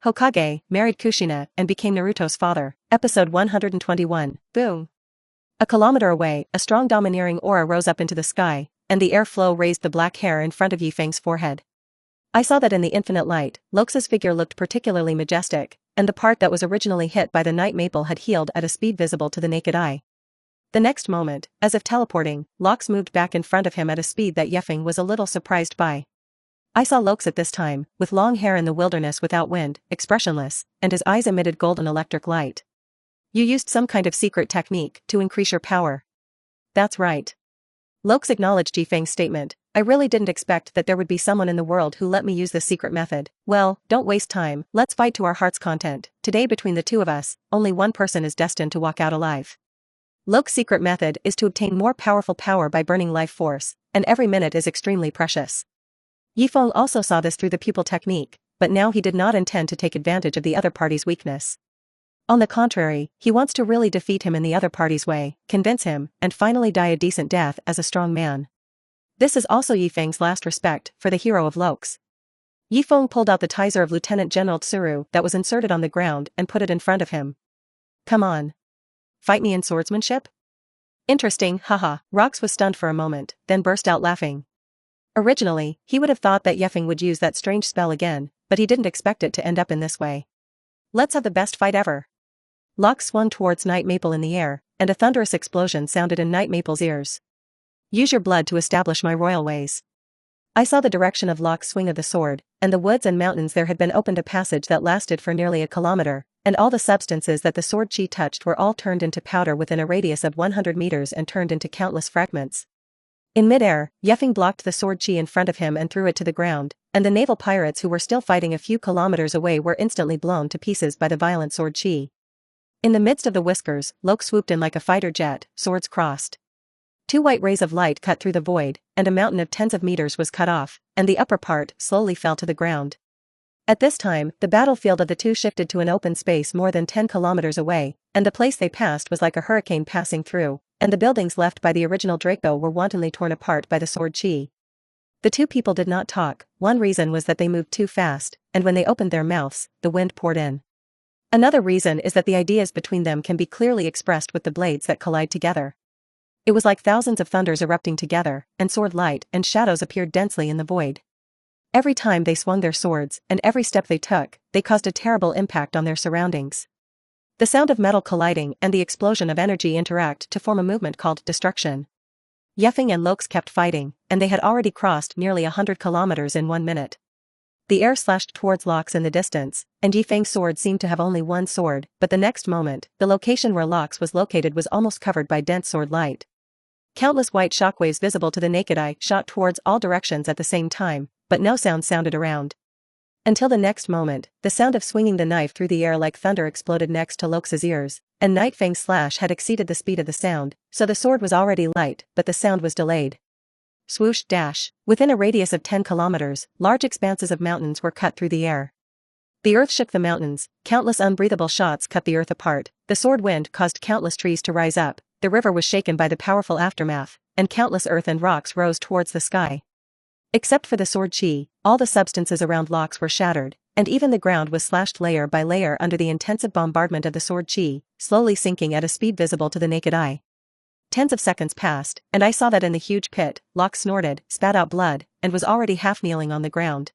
Hokage married Kushina and became Naruto's father. Episode 121. Boom. A kilometer away, a strong domineering aura rose up into the sky, and the airflow raised the black hair in front of Ye Feng's forehead. I saw that in the infinite light, Lox's figure looked particularly majestic, and the part that was originally hit by the night maple had healed at a speed visible to the naked eye. The next moment, as if teleporting, Lox moved back in front of him at a speed that Ye Feng was a little surprised by. I saw Lox at this time, with long hair in the wilderness without wind, expressionless, and his eyes emitted golden electric light. You used some kind of secret technique to increase your power. That's right. Lox acknowledged Ye Feng's statement. I really didn't expect that there would be someone in the world who let me use this secret method. Well, don't waste time, let's fight to our heart's content. Today between the two of us, only one person is destined to walk out alive. Lox's secret method is to obtain more powerful power by burning life force, and every minute is extremely precious. Ye Feng also saw this through the pupil technique, but now he did not intend to take advantage of the other party's weakness. On the contrary, he wants to really defeat him in the other party's way, convince him, and finally die a decent death as a strong man. This is also Ye Feng's last respect for the hero of Lox. Ye Feng pulled out the Tizer of Lieutenant General Tsuru that was inserted on the ground and put it in front of him. Come on. Fight me in swordsmanship? Interesting, haha. Rox was stunned for a moment, then burst out laughing. Originally, he would have thought that Ye Feng would use that strange spell again, but he didn't expect it to end up in this way. Let's have the best fight ever. Lox swung towards Night Maple in the air, and a thunderous explosion sounded in Night Maple's ears. Use your blood to establish my royal ways. I saw the direction of Lox's swing of the sword, and the woods and mountains there had been opened a passage that lasted for nearly a kilometer, and all the substances that the sword chi touched were all turned into powder within a radius of 100 meters and turned into countless fragments. In midair, Ye Feng blocked the sword chi in front of him and threw it to the ground, and the naval pirates who were still fighting a few kilometers away were instantly blown to pieces by the violent sword chi. In the midst of the whiskers, Lox swooped in like a fighter jet, swords crossed. Two white rays of light cut through the void, and a mountain of tens of meters was cut off, and the upper part slowly fell to the ground. At this time, the battlefield of the two shifted to an open space more than 10 kilometers away, and the place they passed was like a hurricane passing through, and the buildings left by the original Draco were wantonly torn apart by the sword chi. The two people did not talk. One reason was that they moved too fast, and when they opened their mouths, the wind poured in. Another reason is that the ideas between them can be clearly expressed with the blades that collide together. It was like thousands of thunders erupting together, and sword light and shadows appeared densely in the void. Every time they swung their swords, and every step they took, they caused a terrible impact on their surroundings. The sound of metal colliding and the explosion of energy interact to form a movement called destruction. Ye Feng and Lox kept fighting, and they had already crossed nearly 100 kilometers in 1 minute. The air slashed towards Lox in the distance, and Ye Feng's sword seemed to have only one sword, but the next moment, the location where Lox was located was almost covered by dense sword light. Countless white shockwaves visible to the naked eye shot towards all directions at the same time, but no sound sounded around. Until the next moment, the sound of swinging the knife through the air like thunder exploded next to Lox's ears, and Night Feng's slash had exceeded the speed of the sound, so the sword was already light, but the sound was delayed. Swoosh dash. Within a radius of 10 kilometers, large expanses of mountains were cut through the air. The earth shook the mountains, countless unbreathable shots cut the earth apart, the sword wind caused countless trees to rise up, the river was shaken by the powerful aftermath, and countless earth and rocks rose towards the sky. Except for the sword chi, all the substances around Lox were shattered, and even the ground was slashed layer by layer under the intensive bombardment of the sword chi, slowly sinking at a speed visible to the naked eye. Tens of seconds passed, and I saw that in the huge pit, Lox snorted, spat out blood, and was already half kneeling on the ground.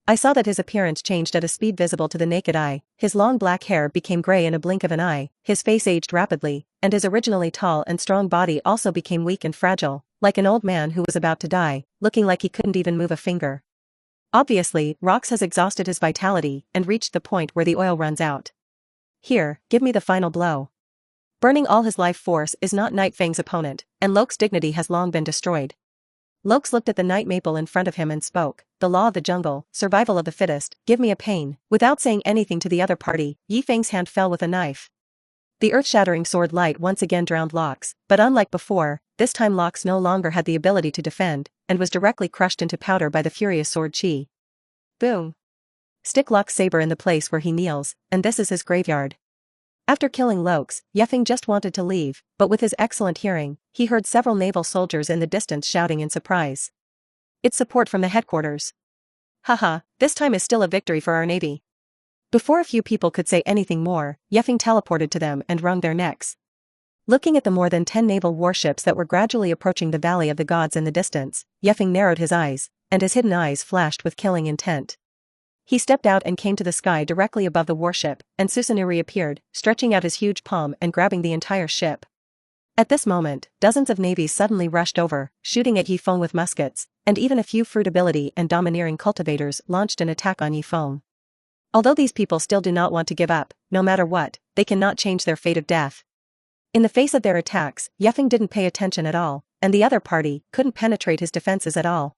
I saw that his appearance changed at a speed visible to the naked eye, his long black hair became gray in a blink of an eye, his face aged rapidly, and his originally tall and strong body also became weak and fragile, like an old man who was about to die, looking like he couldn't even move a finger. Obviously, Rox has exhausted his vitality and reached the point where the oil runs out. Here, give me the final blow. Burning all his life force is not Night Feng's opponent, and Lox's dignity has long been destroyed. Lox looked at the night maple in front of him and spoke, the law of the jungle, survival of the fittest, give me a pain. Without saying anything to the other party, Ye Feng's hand fell with a knife. The earth-shattering sword light once again drowned Lox, but unlike before, this time Lox no longer had the ability to defend, and was directly crushed into powder by the furious sword chi. Boom. Stick Lox's saber in the place where he kneels, and this is his graveyard. After killing Lox, Ye Feng just wanted to leave, but with his excellent hearing, he heard several naval soldiers in the distance shouting in surprise. It's support from the headquarters. Haha, this time is still a victory for our navy. Before a few people could say anything more, Ye Feng teleported to them and wrung their necks. Looking at the more than 10 naval warships that were gradually approaching the Valley of the Gods in the distance, Ye Feng narrowed his eyes, and his hidden eyes flashed with killing intent. He stepped out and came to the sky directly above the warship, and Susanoo appeared, stretching out his huge palm and grabbing the entire ship. At this moment, dozens of navies suddenly rushed over, shooting at Ye Feng with muskets, and even a few fruit ability and domineering cultivators launched an attack on Ye Feng. Although these people still do not want to give up, no matter what, they cannot change their fate of death. In the face of their attacks, Ye Feng didn't pay attention at all, and the other party couldn't penetrate his defenses at all.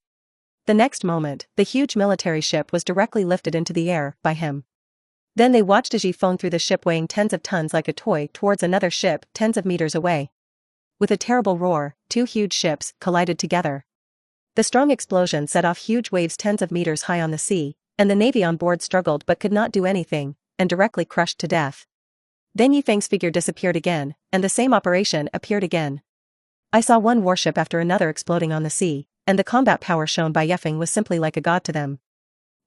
The next moment, the huge military ship was directly lifted into the air by him. Then they watched as Ye Feng threw the ship weighing tens of tons like a toy towards another ship tens of meters away. With a terrible roar, two huge ships collided together. The strong explosion set off huge waves tens of meters high on the sea, and the navy on board struggled but could not do anything, and directly crushed to death. Then Ye Feng's figure disappeared again, and the same operation appeared again. I saw one warship after another exploding on the sea, and the combat power shown by Ye Feng was simply like a god to them.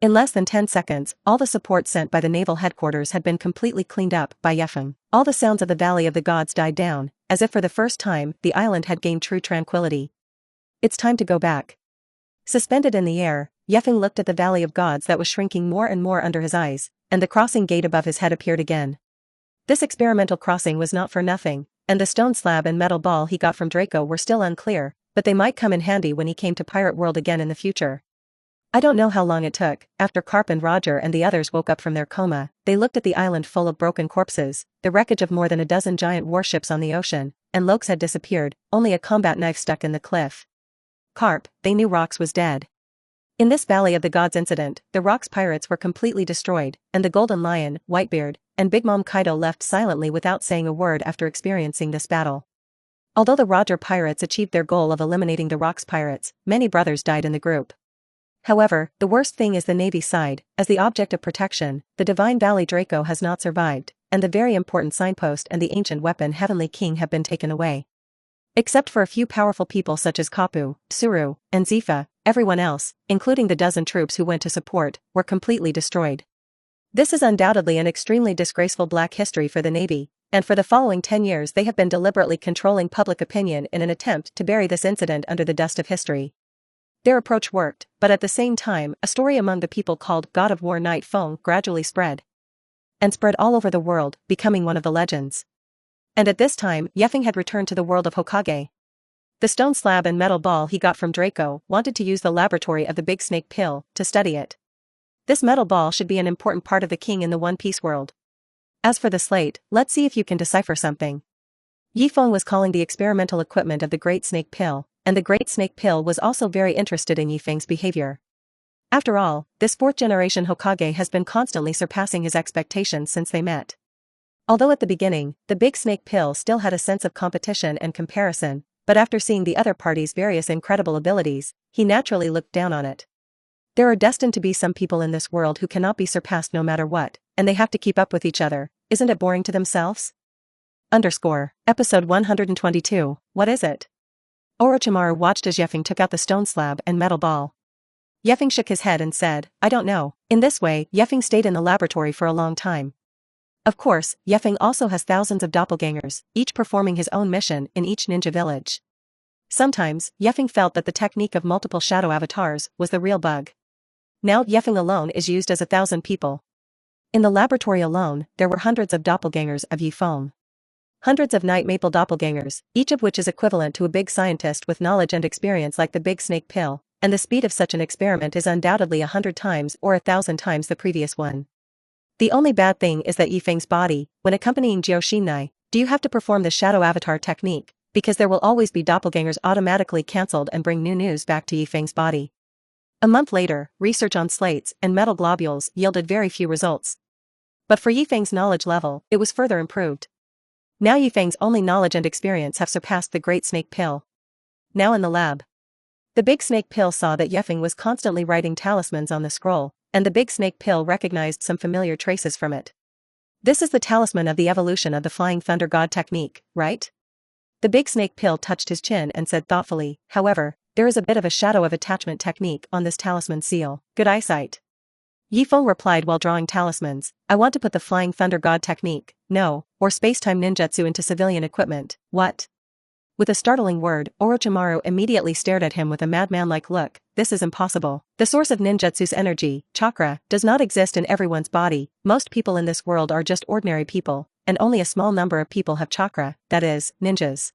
In less than 10 seconds, all the support sent by the naval headquarters had been completely cleaned up by Ye Feng. All the sounds of the Valley of the Gods died down, as if for the first time the island had gained true tranquility. It's time to go back. Suspended in the air, Ye Feng looked at the Valley of Gods that was shrinking more and more under his eyes, and the crossing gate above his head appeared again. This experimental crossing was not for nothing, and the stone slab and metal ball he got from Draco were still unclear, but they might come in handy when he came to Pirate World again in the future. I don't know how long it took. After Carp and Roger and the others woke up from their coma, they looked at the island full of broken corpses, the wreckage of more than a dozen giant warships on the ocean, and Lokes had disappeared, only a combat knife stuck in the cliff. Carp, they knew Rox was dead. In this Valley of the Gods incident, the Rox pirates were completely destroyed, and the Golden Lion, Whitebeard, and Big Mom Kaido left silently without saying a word after experiencing this battle. Although the Roger pirates achieved their goal of eliminating the Rox pirates, many brothers died in the group. However, the worst thing is the Navy side, as the object of protection, the Divine Valley Draco has not survived, and the very important signpost and the ancient weapon Heavenly King have been taken away. Except for a few powerful people such as Kapu, Tsuru, and Zifa, everyone else, including the dozen troops who went to support, were completely destroyed. This is undoubtedly an extremely disgraceful black history for the Navy, and for the following 10 years they have been deliberately controlling public opinion in an attempt to bury this incident under the dust of history. Their approach worked, but at the same time, a story among the people called God of War Ye Feng gradually spread. And spread all over the world, becoming one of the legends. And at this time, Ye Feng had returned to the world of Hokage. The stone slab and metal ball he got from Draco wanted to use the laboratory of the Big Snake Pill to study it. This metal ball should be an important part of the king in the One Piece world. As for the slate, let's see if you can decipher something. Ye Feng was calling the experimental equipment of the Great Snake Pill, and the Great Snake Pill was also very interested in Ye Feng's behavior. After all, this fourth-generation Hokage has been constantly surpassing his expectations since they met. Although at the beginning, the Big Snake Pill still had a sense of competition and comparison, but after seeing the other party's various incredible abilities, he naturally looked down on it. There are destined to be some people in this world who cannot be surpassed no matter what, and they have to keep up with each other. Isn't it boring to themselves? Episode 122, what is it? Orochimaru watched as Ye Feng took out the stone slab and metal ball. Ye Feng shook his head and said, I don't know. In this way, Ye Feng stayed in the laboratory for a long time. Of course, Ye Feng also has thousands of doppelgangers, each performing his own mission in each ninja village. Sometimes, Ye Feng felt that the technique of multiple shadow avatars was the real bug. Now Ye Feng alone is used as 1,000 people. In the laboratory alone, there were hundreds of doppelgangers of Ye Feng. Hundreds of night maple doppelgangers, each of which is equivalent to a big scientist with knowledge and experience like the Big Snake Pill, and the speed of such an experiment is undoubtedly 100 times or 1,000 times the previous one. The only bad thing is that Ye Feng's body, when accompanying Jioshinai, do you have to perform the shadow avatar technique, because there will always be doppelgangers automatically cancelled and bring new news back to Ye Feng's body. A month later, research on slates and metal globules yielded very few results. But for Ye Feng's knowledge level, it was further improved. Now Ye Feng's only knowledge and experience have surpassed the Great Snake Pill. Now in the lab. The Big Snake Pill saw that Ye Feng was constantly writing talismans on the scroll, and the Big Snake Pill recognized some familiar traces from it. This is the talisman of the evolution of the Flying Thunder God technique, right? The Big Snake Pill touched his chin and said thoughtfully, however, there is a bit of a shadow of attachment technique on this talisman seal. Good eyesight. Ye Feng replied while drawing talismans, I want to put the Flying Thunder God technique, no, or space-time ninjutsu into civilian equipment. What? With a startling word, Orochimaru immediately stared at him with a madman-like look. This is impossible. The source of ninjutsu's energy, chakra, does not exist in everyone's body. Most people in this world are just ordinary people, and only a small number of people have chakra, that is, ninjas.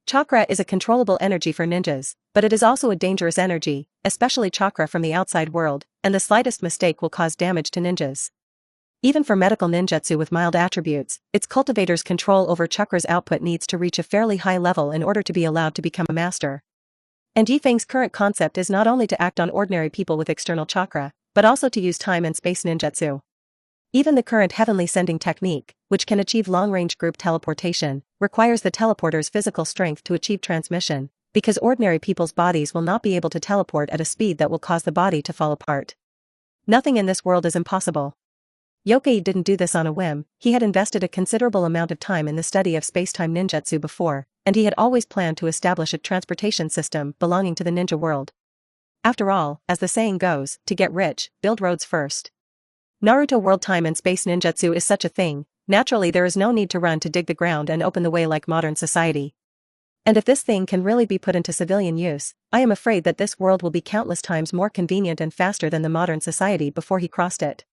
Chakra is a controllable energy for ninjas, but it is also a dangerous energy, especially chakra from the outside world, and the slightest mistake will cause damage to ninjas. Even for medical ninjutsu with mild attributes, its cultivator's control over chakra's output needs to reach a fairly high level in order to be allowed to become a master. And Ye Feng's current concept is not only to act on ordinary people with external chakra, but also to use time and space ninjutsu. Even the current heavenly sending technique, which can achieve long-range group teleportation, requires the teleporter's physical strength to achieve transmission, because ordinary people's bodies will not be able to teleport at a speed that will cause the body to fall apart. Nothing in this world is impossible. Hokage didn't do this on a whim. He had invested a considerable amount of time in the study of space-time ninjutsu before, and he had always planned to establish a transportation system belonging to the ninja world. After all, as the saying goes, to get rich, build roads first. Naruto world time and space ninjutsu is such a thing. Naturally there is no need to run to dig the ground and open the way like modern society. And if this thing can really be put into civilian use, I am afraid that this world will be countless times more convenient and faster than the modern society before he crossed it.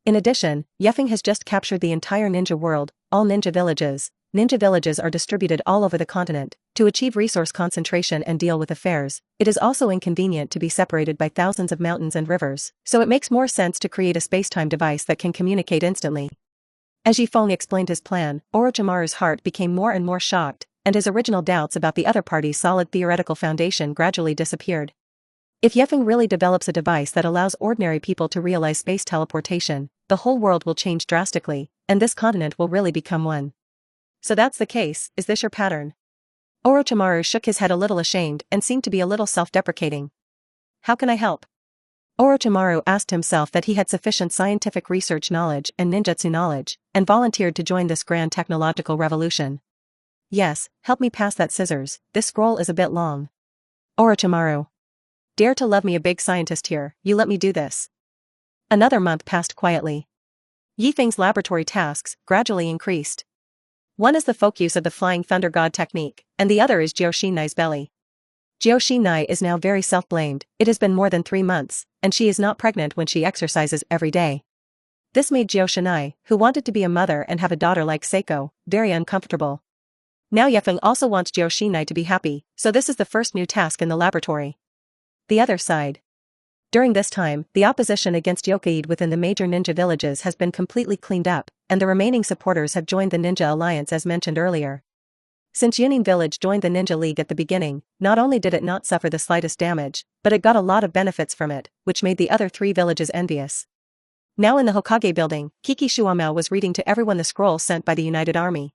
In addition, Ye Feng has just captured the entire ninja world, all ninja villages. Ninja villages are distributed all over the continent. To achieve resource concentration and deal with affairs, it is also inconvenient to be separated by thousands of mountains and rivers, so it makes more sense to create a space-time device that can communicate instantly. As Ye Feng explained his plan, Orochimaru's heart became more and more shocked, and his original doubts about the other party's solid theoretical foundation gradually disappeared. If Ye Feng really develops a device that allows ordinary people to realize space teleportation, the whole world will change drastically, and this continent will really become one. So that's the case, is this your pattern? Orochimaru shook his head a little ashamed and seemed to be a little self-deprecating. How can I help? Orochimaru asked himself that he had sufficient scientific research knowledge and ninjutsu knowledge, and volunteered to join this grand technological revolution. Yes, help me pass that scissors, this scroll is a bit long. Orochimaru. Dare to love me a big scientist here, you let me do this. Another month passed quietly. Ye Feng's laboratory tasks gradually increased. One is the folk use of the Flying Thunder God technique, and the other is Jioshinai's belly. Jioshinai is now very self-blamed. It has been more than 3 months, and she is not pregnant when she exercises every day. This made Jioshinai, who wanted to be a mother and have a daughter like Seiko, very uncomfortable. Now Ye Feng also wants Jioshinai to be happy, so this is the first new task in the laboratory. The other side. During this time, the opposition against Hokage within the major ninja villages has been completely cleaned up, and the remaining supporters have joined the Ninja Alliance as mentioned earlier. Since Yunin Village joined the Ninja League at the beginning, not only did it not suffer the slightest damage, but it got a lot of benefits from it, which made the other 3 villages envious. Now in the Hokage building, Kiki Shuamao was reading to everyone the scroll sent by the United Army.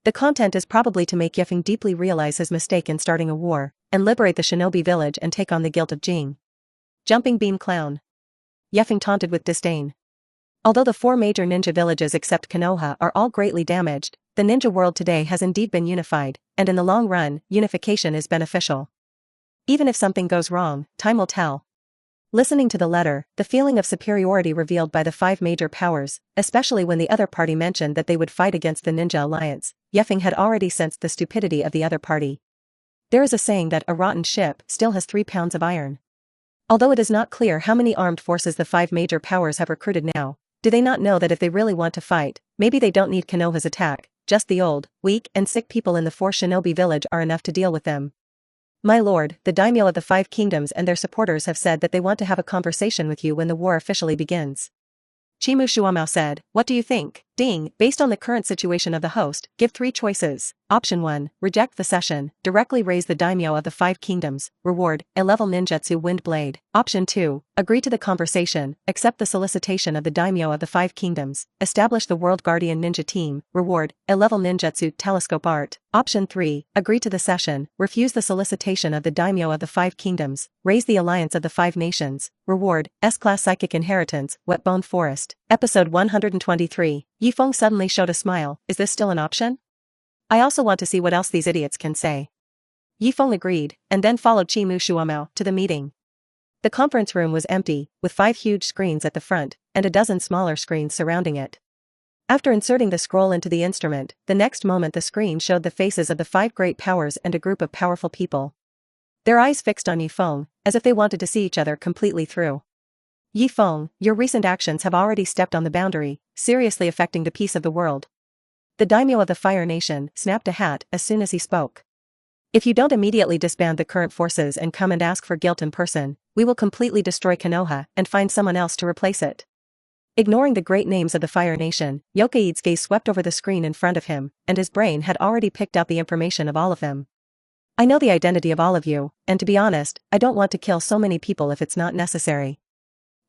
The content is probably to make Ye Feng deeply realize his mistake in starting a war, and liberate the shinobi village and take on the guilt of Jing. Jumping beam clown. Ye Feng taunted with disdain. Although the 4 major ninja villages except Konoha are all greatly damaged, the ninja world today has indeed been unified, and in the long run, unification is beneficial. Even if something goes wrong, time will tell. Listening to the letter, the feeling of superiority revealed by the 5 major powers, especially when the other party mentioned that they would fight against the Ninja Alliance, Ye Feng had already sensed the stupidity of the other party. There is a saying that a rotten ship still has 3 pounds of iron. Although it is not clear how many armed forces the 5 major powers have recruited now, do they not know that if they really want to fight, maybe they don't need Konoha's attack, just the old, weak and sick people in the 4 shinobi village are enough to deal with them. My lord, the daimyo of the 5 kingdoms and their supporters have said that they want to have a conversation with you when the war officially begins. Chimu Shuamao said, what do you think? Ding, based on the current situation of the host, give 3 choices. Option 1, reject the session, directly raise the daimyo of the 5 kingdoms, reward, a level ninjutsu wind blade. Option 2, agree to the conversation, accept the solicitation of the daimyo of the 5 kingdoms, establish the world guardian ninja team, reward, a level ninjutsu telescope art. Option 3, agree to the session, refuse the solicitation of the daimyo of the 5 kingdoms, raise the alliance of the 5 nations, reward, S-class psychic inheritance, wet-bone forest. Episode 123. Ye Feng suddenly showed a smile, is this still an option? I also want to see what else these idiots can say. Ye Feng agreed, and then followed Chimu Shuamao to the meeting. The conference room was empty, with 5 huge screens at the front, and a dozen smaller screens surrounding it. After inserting the scroll into the instrument, the next moment the screen showed the faces of the 5 great powers and a group of powerful people. Their eyes fixed on Ye Feng, as if they wanted to see each other completely through. Ye Feng, your recent actions have already stepped on the boundary, seriously affecting the peace of the world. The daimyo of the Fire Nation snapped a hat as soon as he spoke. If you don't immediately disband the current forces and come and ask for guilt in person, we will completely destroy Konoha and find someone else to replace it. Ignoring the great names of the Fire Nation, Hokaige's gaze swept over the screen in front of him, and his brain had already picked out the information of all of them. I know the identity of all of you, and to be honest, I don't want to kill so many people if it's not necessary.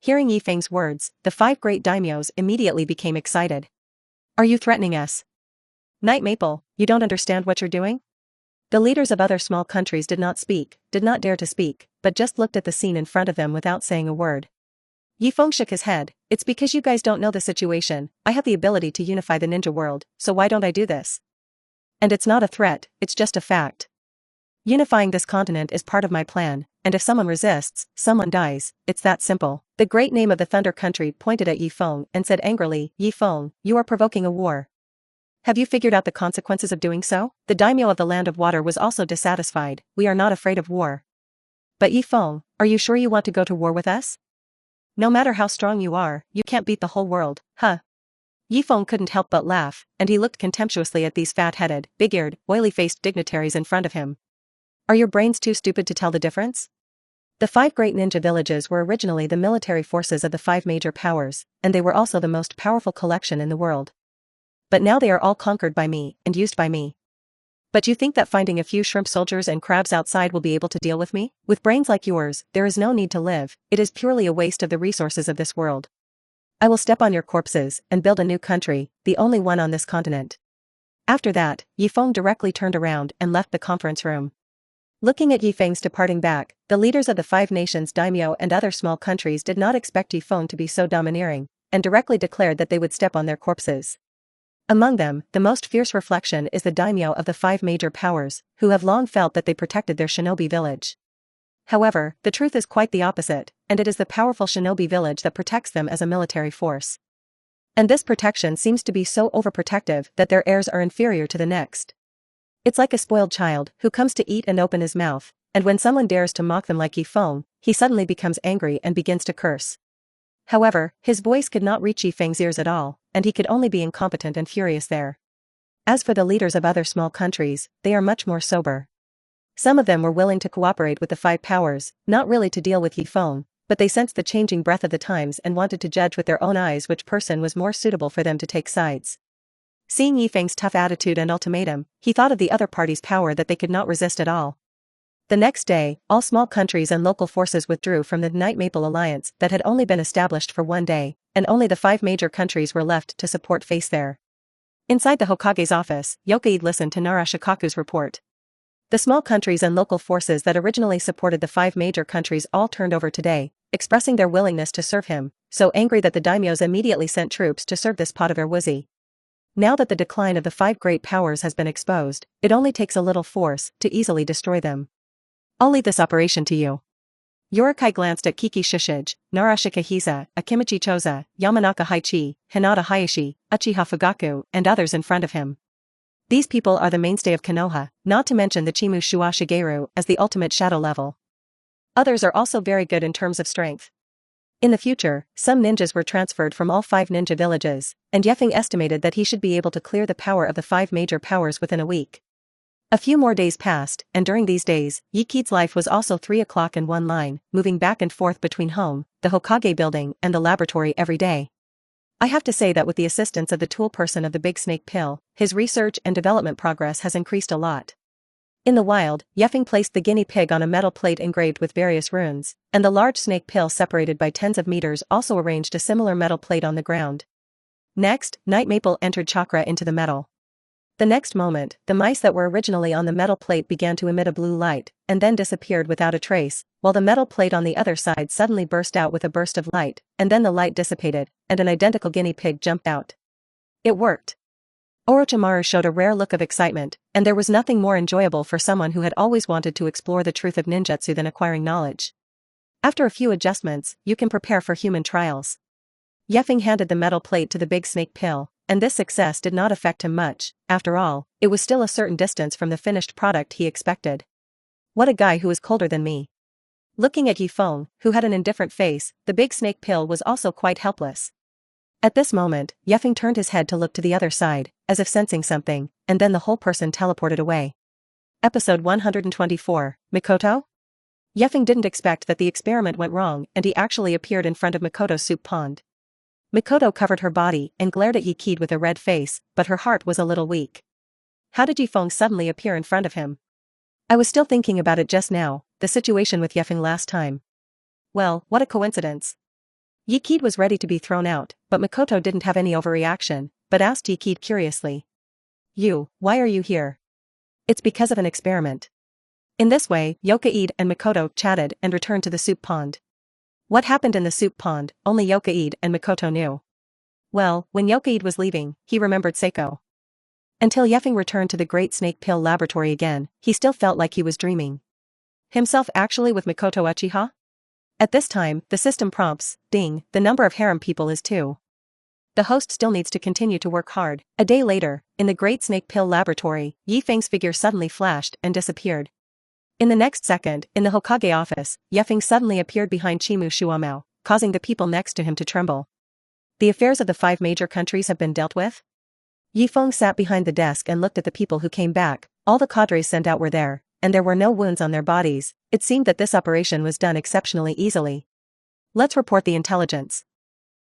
Hearing Ye Feng's words, the 5 great daimyos immediately became excited. Are you threatening us? Night Maple, you don't understand what you're doing? The leaders of other small countries did not dare to speak, but just looked at the scene in front of them without saying a word. Ye Feng shook his head. It's because you guys don't know the situation. I have the ability to unify the ninja world, so why don't I do this? And it's not a threat, it's just a fact. Unifying this continent is part of my plan, and if someone resists, someone dies, it's that simple. The great name of the Thunder Country pointed at Ye Feng and said angrily, Ye Feng, you are provoking a war. Have you figured out the consequences of doing so? The daimyo of the Land of Water was also dissatisfied. We are not afraid of war. But Ye Feng, are you sure you want to go to war with us? No matter how strong you are, you can't beat the whole world, huh? Ye Feng couldn't help but laugh, and he looked contemptuously at these fat-headed, big-eared, oily-faced dignitaries in front of him. Are your brains too stupid to tell the difference? The 5 great ninja villages were originally the military forces of the 5 major powers, and they were also the most powerful collection in the world. But now they are all conquered by me, and used by me. But you think that finding a few shrimp soldiers and crabs outside will be able to deal with me? With brains like yours, there is no need to live, it is purely a waste of the resources of this world. I will step on your corpses, and build a new country, the only one on this continent. After that, Ye Feng directly turned around and left the conference room. Looking at Ye Feng's departing back, the leaders of the 5 nations daimyo and other small countries did not expect Ye Feng to be so domineering, and directly declared that they would step on their corpses. Among them, the most fierce reflection is the daimyo of the 5 major powers, who have long felt that they protected their shinobi village. However, the truth is quite the opposite, and it is the powerful shinobi village that protects them as a military force. And this protection seems to be so overprotective that their heirs are inferior to the next. It's like a spoiled child who comes to eat and open his mouth, and when someone dares to mock them like Ye Feng, he suddenly becomes angry and begins to curse. However, his voice could not reach Ye Feng's ears at all, and he could only be incompetent and furious there. As for the leaders of other small countries, they are much more sober. Some of them were willing to cooperate with the 5 powers, not really to deal with Ye Feng, but they sensed the changing breath of the times and wanted to judge with their own eyes which person was more suitable for them to take sides. Seeing Ye Feng's tough attitude and ultimatum, he thought of the other party's power that they could not resist at all. The next day, all small countries and local forces withdrew from the Night Maple Alliance that had only been established for 1 day, and only the 5 major countries were left to support face there. Inside the Hokage's office, Hokage listened to Narashikaku's report. The small countries and local forces that originally supported the 5 major countries all turned over today, expressing their willingness to serve him, so angry that the daimyos immediately sent troops to serve this pot of erwuzi. Now that the decline of the 5 great powers has been exposed, it only takes a little force to easily destroy them. I'll leave this operation to you. Yorikai glanced at Kiki Shishige, Narashika Hiza, Akimichi Choza, Yamanaka Haichi, Hinata Hayashi, Uchiha Fugaku, and others in front of him. These people are the mainstay of Konoha, not to mention the Chimu Shua Shigeru as the ultimate shadow level. Others are also very good in terms of strength. In the future, some ninjas were transferred from all 5 ninja villages, and Ye Feng estimated that he should be able to clear the power of the 5 major powers within a week. A few more days passed, and during these days, Ye Kid's life was also 3 o'clock in one line, moving back and forth between home, the Hokage building, and the laboratory every day. I have to say that with the assistance of the tool person of the Big Snake Pill, his research and development progress has increased a lot. In the wild, Ye Feng placed the guinea pig on a metal plate engraved with various runes, and the large snake pill separated by tens of meters also arranged a similar metal plate on the ground. Next, Night Maple entered chakra into the metal. The next moment, the mice that were originally on the metal plate began to emit a blue light, and then disappeared without a trace, while the metal plate on the other side suddenly burst out with a burst of light, and then the light dissipated, and an identical guinea pig jumped out. It worked. Orochimaru showed a rare look of excitement, and there was nothing more enjoyable for someone who had always wanted to explore the truth of ninjutsu than acquiring knowledge. After a few adjustments, you can prepare for human trials. Ye Feng handed the metal plate to the big snake pill, and this success did not affect him much. After all, it was still a certain distance from the finished product he expected. What a guy who is colder than me. Looking at Ye Feng, who had an indifferent face, the big snake pill was also quite helpless. At this moment, Ye Feng turned his head to look to the other side, as if sensing something, and then the whole person teleported away. Episode 124, Mikoto? Ye Feng didn't expect that the experiment went wrong and he actually appeared in front of Mikoto's soup pond. Mikoto covered her body and glared at Ye Kid with a red face, but her heart was a little weak. How did Ye Feng suddenly appear in front of him? I was still thinking about it just now, the situation with Ye Feng last time. Well, what a coincidence. Ye Kid was ready to be thrown out, but Mikoto didn't have any overreaction, but asked Ye Kid curiously. Why are you here? It's because of an experiment. In this way, Hokage and Mikoto chatted and returned to the soup pond. What happened in the soup pond, only Hokage and Mikoto knew. Well, when Hokage was leaving, he remembered Seiko. Until Ye Feng returned to the Great Snake Pill laboratory again, he still felt like he was dreaming. Himself actually with Mikoto Uchiha? At this time, the system prompts, ding, the number of harem people is 2. The host still needs to continue to work hard. A day later, in the Great Snake Pill laboratory, Ye Feng's figure suddenly flashed and disappeared. In the next second, in the Hokage office, Ye Feng suddenly appeared behind Chimu Shuamao, causing the people next to him to tremble. The affairs of the 5 major countries have been dealt with? Ye Feng sat behind the desk and looked at the people who came back. All the cadres sent out were there, and there were no wounds on their bodies. It seemed that this operation was done exceptionally easily. Let's report the intelligence.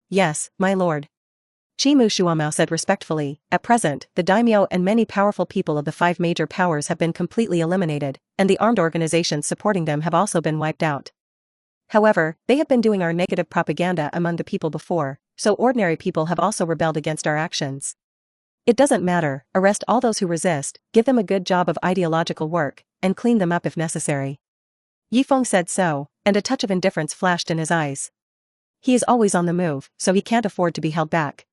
Yes, my lord. Chimu Shuamao said respectfully, at present, the daimyo and many powerful people of the 5 major powers have been completely eliminated, and the armed organizations supporting them have also been wiped out. However, they have been doing our negative propaganda among the people before, so ordinary people have also rebelled against our actions. It doesn't matter, arrest all those who resist, give them a good job of ideological work, and clean them up if necessary. Ye Feng said so, and a touch of indifference flashed in his eyes. He is always on the move, so he can't afford to be held back.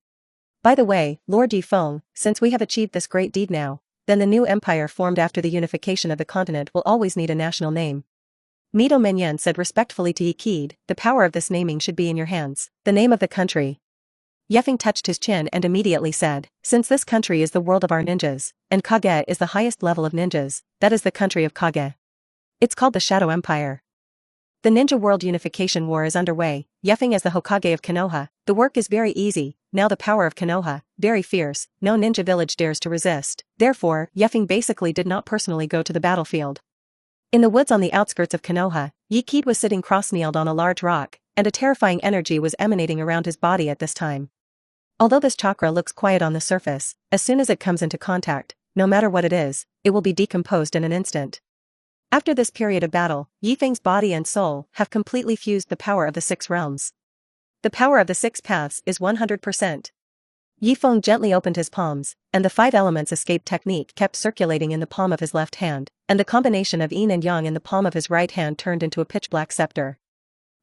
By the way, Lord Ye Feng, since we have achieved this great deed now, then the new empire formed after the unification of the continent will always need a national name. Mido Menyen said respectfully to Ye Kid, the power of this naming should be in your hands. The name of the country. Ye Feng touched his chin and immediately said, since this country is the world of our ninjas, and Kage is the highest level of ninjas, that is the country of Kage. It's called the Shadow Empire. The Ninja World Unification War is underway. Ye Feng as the Hokage of Konoha, the work is very easy, now the power of Konoha, very fierce, no ninja village dares to resist. Therefore, Ye Feng basically did not personally go to the battlefield. In the woods on the outskirts of Konoha, Ye Kid was sitting cross-kneeled on a large rock, and a terrifying energy was emanating around his body at this time. Although this chakra looks quiet on the surface, as soon as it comes into contact, no matter what it is, it will be decomposed in an instant. After this period of battle, Ye Feng's body and soul have completely fused the power of the 6 realms. The power of the 6 paths is 100%. Ye Feng gently opened his palms, and the 5 elements escape technique kept circulating in the palm of his left hand, and the combination of yin and yang in the palm of his right hand turned into a pitch-black scepter.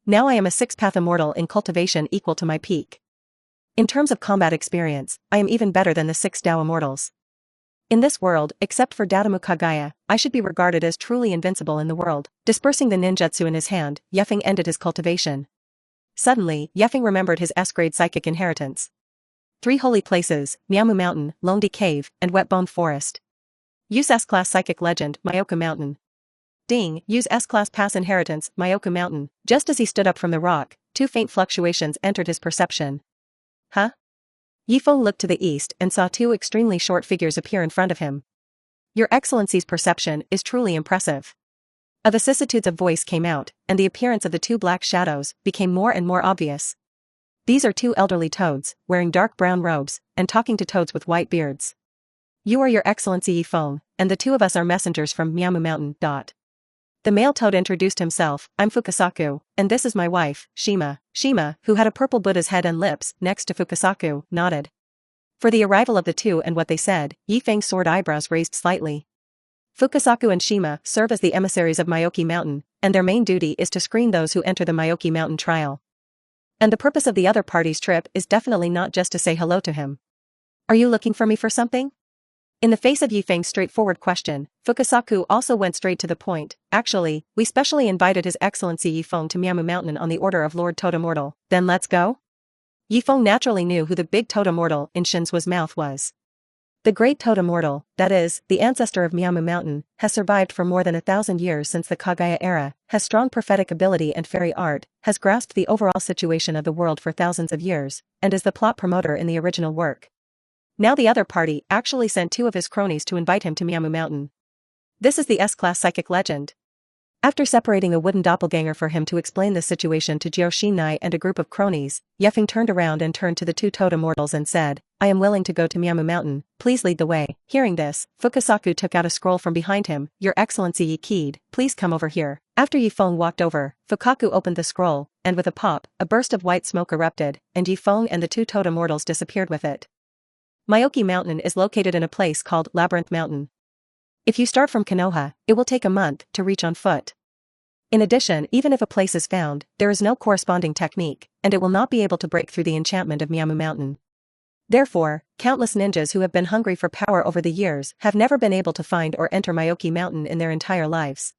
Now I am a 6-path immortal in cultivation equal to my peak. In terms of combat experience, I am even better than the 6 Dao immortals. In this world, except for Dadamu Kagaya, I should be regarded as truly invincible in the world. Dispersing the ninjutsu in his hand, Ye Feng ended his cultivation. Suddenly, Ye Feng remembered his S-grade psychic inheritance. 3 holy places, Miamu Mountain, Lonely Cave, and Wetbone Forest. Use S-class psychic legend, Myoka Mountain. Ding, use S-class pass inheritance, Myoka Mountain. Just as he stood up from the rock, 2 faint fluctuations entered his perception. Huh? Ye Feng looked to the east and saw 2 extremely short figures appear in front of him. Your Excellency's perception is truly impressive. A vicissitudes of voice came out, and the appearance of the 2 black shadows became more and more obvious. These are 2 elderly toads, wearing dark brown robes, and talking to toads with white beards. You are Your Excellency Ye Feng, and the 2 of us are messengers from Miamu Mountain. The male toad introduced himself, I'm Fukasaku, and this is my wife, Shima. Shima, who had a purple Buddha's head and lips, next to Fukasaku, nodded. For the arrival of the 2 and what they said, Ye Feng's sword eyebrows raised slightly. Fukasaku and Shima serve as the emissaries of Myoki Mountain, and their main duty is to screen those who enter the Myoki Mountain trial. And the purpose of the other party's trip is definitely not just to say hello to him. Are you looking for me for something? In the face of Ye Feng's straightforward question, Fukasaku also went straight to the point. Actually, we specially invited His Excellency Ye Feng to Miamu Mountain on the order of Lord Totemortal. Then let's go? Ye Feng naturally knew who the big Totemortal in Shinsua's mouth was. The great Totemortal, that is, the ancestor of Miamu Mountain, has survived for more than 1,000 years since the Kagaya era, has strong prophetic ability and fairy art, has grasped the overall situation of the world for thousands of years, and is the plot promoter in the original work. Now the other party actually sent 2 of his cronies to invite him to Miamu Mountain. This is the S-class psychic legend. After separating a wooden doppelganger for him to explain the situation to Jioshinai and a group of cronies, Ye Feng turned around and turned to the 2 Totemortals and said, I am willing to go to Miamu Mountain, please lead the way. Hearing this, Fukasaku took out a scroll from behind him. Your Excellency Ye Kid, please come over here. After Ye Feng walked over, Fukaku opened the scroll, and with a pop, a burst of white smoke erupted, and Ye Feng and the 2 Totemortals disappeared with it. Myoki Mountain is located in a place called Labyrinth Mountain. If you start from Konoha, it will take a month to reach on foot. In addition, even if a place is found, there is no corresponding technique, and it will not be able to break through the enchantment of Miamu Mountain. Therefore, countless ninjas who have been hungry for power over the years have never been able to find or enter Myoki Mountain in their entire lives.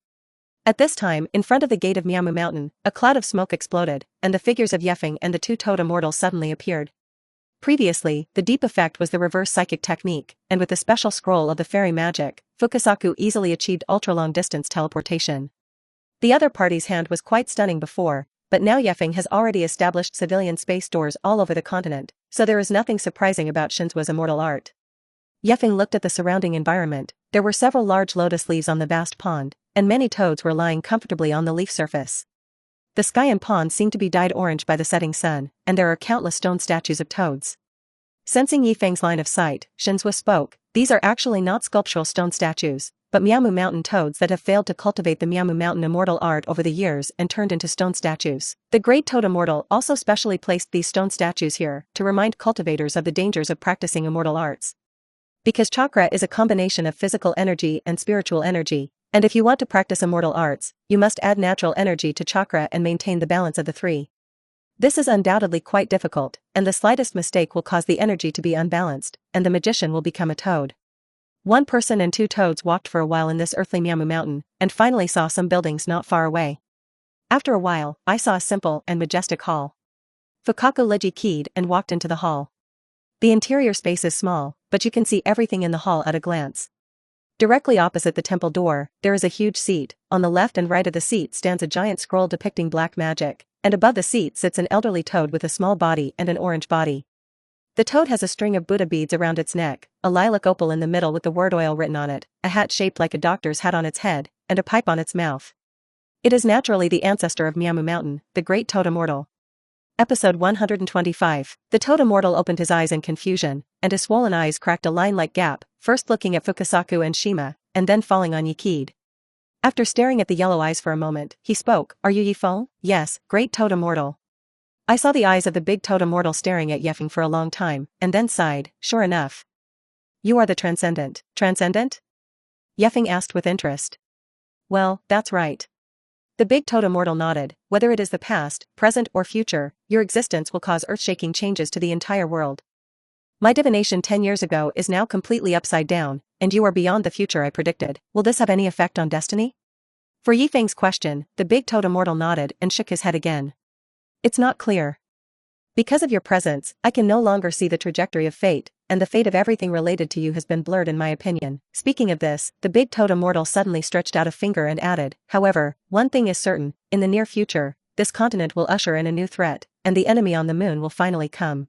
At this time, in front of the gate of Miamu Mountain, a cloud of smoke exploded, and the figures of Ye Feng and the 2 Totemortals suddenly appeared. Previously, the deep effect was the reverse psychic technique, and with the special scroll of the fairy magic, Fukasaku easily achieved ultra-long distance teleportation. The other party's hand was quite stunning before, but now Ye Feng has already established civilian space doors all over the continent, so there is nothing surprising about Shinsua's immortal art. Ye Feng looked at the surrounding environment. There were several large lotus leaves on the vast pond, and many toads were lying comfortably on the leaf surface. The sky and pond seem to be dyed orange by the setting sun, and there are countless stone statues of toads. Sensing Ye Feng's line of sight, Shinzua spoke, these are actually not sculptural stone statues, but Miamu Mountain toads that have failed to cultivate the Miamu Mountain immortal art over the years and turned into stone statues. The great Totemortal also specially placed these stone statues here to remind cultivators of the dangers of practicing immortal arts. Because chakra is a combination of physical energy and spiritual energy, and if you want to practice immortal arts, you must add natural energy to chakra and maintain the balance of the 3. This is undoubtedly quite difficult, and the slightest mistake will cause the energy to be unbalanced, and the magician will become a toad. 1 person and 2 toads walked for a while in this earthly Miamu Mountain, and finally saw some buildings not far away. After a while, I saw a simple and majestic hall. Fukaku Leji keyed and walked into the hall. The interior space is small, but you can see everything in the hall at a glance. Directly opposite the temple door, there is a huge seat. On the left and right of the seat stands a giant scroll depicting black magic, and above the seat sits an elderly toad with a small body and an orange body. The toad has a string of Buddha beads around its neck, a lilac opal in the middle with the word oil written on it, a hat shaped like a doctor's hat on its head, and a pipe on its mouth. It is naturally the ancestor of Miamu Mountain, the great Totemortal. Episode 125. The Totemortal opened his eyes in confusion, and his swollen eyes cracked a line-like gap, first looking at Fukasaku and Shima, and then falling on Ye Kid. After staring at the yellow eyes for a moment, he spoke, Are you Ye Feng? Yes, great Totemortal. I saw the eyes of the big Totemortal staring at Ye Feng for a long time, and then sighed, Sure enough. You are the Transcendent. Transcendent? Ye Feng asked with interest. Well, that's right. The big Totemortal nodded. Whether it is the past, present or future, your existence will cause earth-shaking changes to the entire world. My divination 10 years ago is now completely upside down, and you are beyond the future I predicted. Will this have any effect on destiny? For Ye Feng's question, the big Totemortal nodded and shook his head again. It's not clear. Because of your presence, I can no longer see the trajectory of fate, and the fate of everything related to you has been blurred in my opinion. Speaking of this, the big Totemortal suddenly stretched out a finger and added, However, one thing is certain, in the near future, this continent will usher in a new threat, and the enemy on the moon will finally come.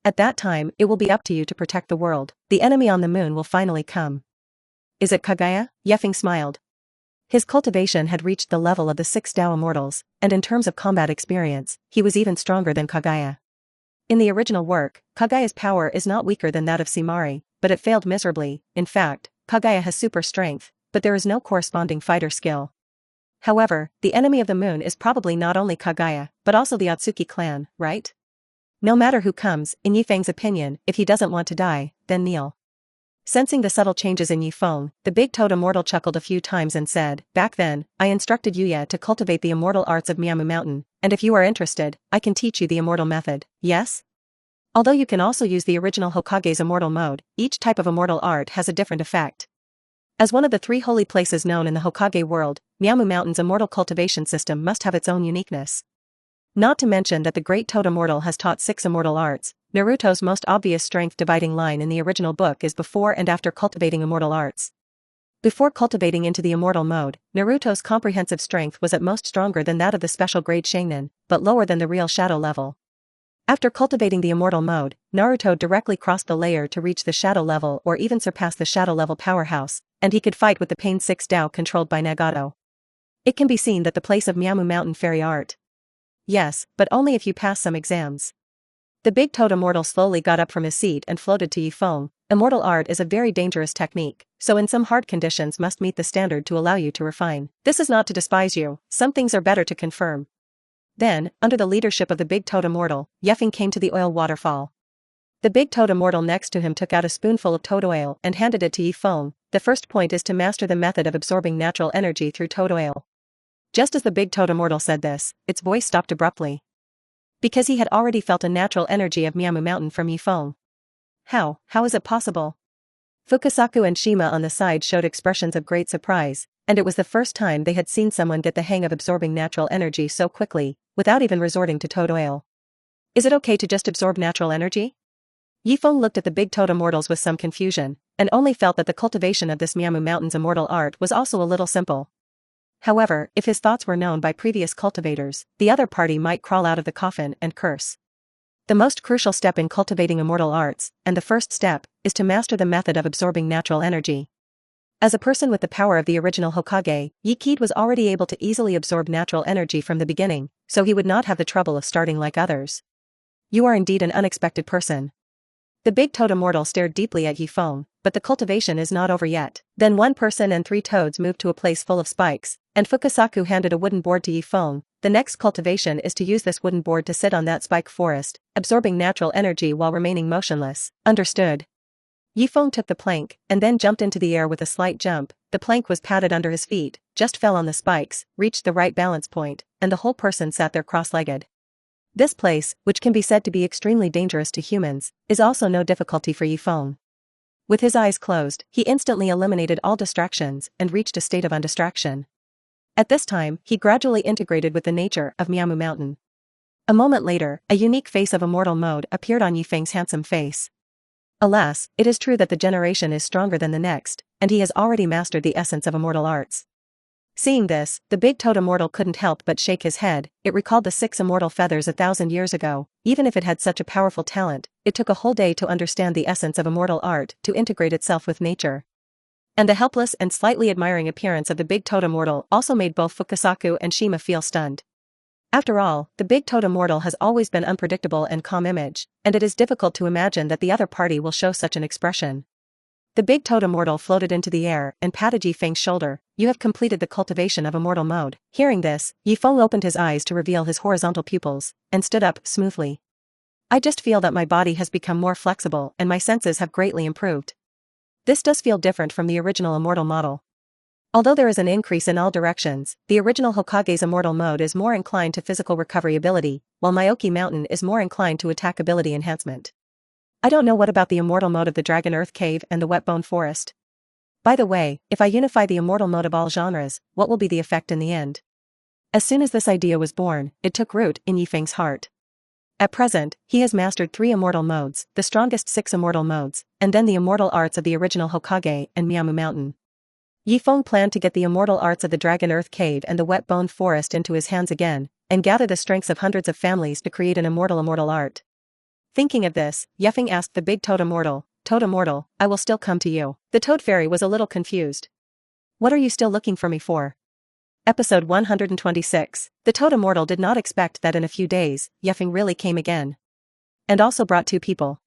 At that time, it will be up to you to protect the world. The enemy on the moon will finally come. Is it Kagaya? Ye Feng smiled. His cultivation had reached the level of the 6 Tao Immortals, and in terms of combat experience, he was even stronger than Kagaya. In the original work, Kagaya's power is not weaker than that of Simari, but it failed miserably. In fact, Kagaya has super strength, but there is no corresponding fighter skill. However, the enemy of the moon is probably not only Kagaya, but also the Otsuki clan, right? No matter who comes, in Ye Feng's opinion, if he doesn't want to die, then kneel. Sensing the subtle changes in Ye Feng, the big Totemortal chuckled a few times and said, Back then, I instructed Yuya to cultivate the immortal arts of Miamu Mountain, and if you are interested, I can teach you the immortal method. Yes? Although you can also use the original Hokage's immortal mode, each type of immortal art has a different effect. As one of the 3 holy places known in the Hokage world, Miamu Mountain's immortal cultivation system must have its own uniqueness. Not to mention that the Great Toad Immortal has taught 6 immortal arts. Naruto's most obvious strength dividing line in the original book is before and after cultivating immortal arts. Before cultivating into the immortal mode, Naruto's comprehensive strength was at most stronger than that of the special grade Shainin, but lower than the real shadow level. After cultivating the immortal mode, Naruto directly crossed the layer to reach the shadow level or even surpass the shadow level powerhouse, and he could fight with the Pain 6 Dao controlled by Nagato. It can be seen that the place of Miamu Mountain fairy art. Yes, but only if you pass some exams. The big toad immortal slowly got up from his seat and floated to Ye Feng. Immortal art is a very dangerous technique, so in some hard conditions must meet the standard to allow you to refine. This is not to despise you, some things are better to confirm. Then, under the leadership of the big toad immortal, Ye Feng came to the oil waterfall. The big toad immortal next to him took out a spoonful of toad oil and handed it to Ye Feng. The first point is to master the method of absorbing natural energy through toad oil. Just as the big toad immortal said this, its voice stopped abruptly. Because he had already felt a natural energy of Miamu Mountain from Ye Feng. How is it possible? Fukasaku and Shima on the side showed expressions of great surprise, and it was the first time they had seen someone get the hang of absorbing natural energy so quickly, without even resorting to toad oil. Is it okay to just absorb natural energy? Ye Feng looked at the big toad immortals with some confusion, and only felt that the cultivation of this Miamu Mountain's immortal art was also a little simple. However, if his thoughts were known by previous cultivators, the other party might crawl out of the coffin and curse. The most crucial step in cultivating immortal arts, and the first step, is to master the method of absorbing natural energy. As a person with the power of the original Hokage, Ye Kid was already able to easily absorb natural energy from the beginning, so he would not have the trouble of starting like others. You are indeed an unexpected person. The big toad immortal stared deeply at Ye Feng, but the cultivation is not over yet. Then one person and 3 toads moved to a place full of spikes, and Fukasaku handed a wooden board to Ye Feng. The next cultivation is to use this wooden board to sit on that spike forest, absorbing natural energy while remaining motionless. Understood. Ye Feng took the plank, and then jumped into the air with a slight jump. The plank was padded under his feet, just fell on the spikes, reached the right balance point, and the whole person sat there cross-legged. This place, which can be said to be extremely dangerous to humans, is also no difficulty for Ye Feng. With his eyes closed, he instantly eliminated all distractions and reached a state of undistraction. At this time, he gradually integrated with the nature of Miamu Mountain. A moment later, a unique face of immortal mode appeared on Ye Feng's handsome face. Alas, it is true that the generation is stronger than the next, and he has already mastered the essence of immortal arts. Seeing this, the big toad immortal couldn't help but shake his head. It recalled the 6 immortal feathers 1,000 years ago. Even if it had such a powerful talent, it took a whole day to understand the essence of immortal art to integrate itself with nature. And the helpless and slightly admiring appearance of the big toad immortal also made both Fukasaku and Shima feel stunned. After all, the big toad immortal has always been unpredictable and calm image, and it is difficult to imagine that the other party will show such an expression. The big toad immortal floated into the air and patted Ye Feng's shoulder. You have completed the cultivation of immortal mode. Hearing this, Ye Feng opened his eyes to reveal his horizontal pupils, and stood up smoothly. I just feel that my body has become more flexible and my senses have greatly improved. This does feel different from the original immortal model. Although there is an increase in all directions, the original Hokage's immortal mode is more inclined to physical recovery ability, while Miyoki Mountain is more inclined to attack ability enhancement. I don't know what about the immortal mode of the Dragon Earth Cave and the Wet Bone Forest. By the way, if I unify the immortal mode of all genres, what will be the effect in the end? As soon as this idea was born, it took root in Ye Feng's heart. At present, he has mastered 3 immortal modes, the strongest 6 immortal modes, and then the immortal arts of the original Hokage and Miamu Mountain. Ye Feng planned to get the immortal arts of the Dragon Earth Cave and the Wet Bone Forest into his hands again, and gather the strengths of hundreds of families to create an immortal art. Thinking of this, Ye Feng asked the big Toad Immortal, I will still come to you. The Toad Fairy was a little confused. What are you still looking for me for? Episode 126. The Toad Immortal did not expect that in a few days, Ye Feng really came again. And also brought 2 people.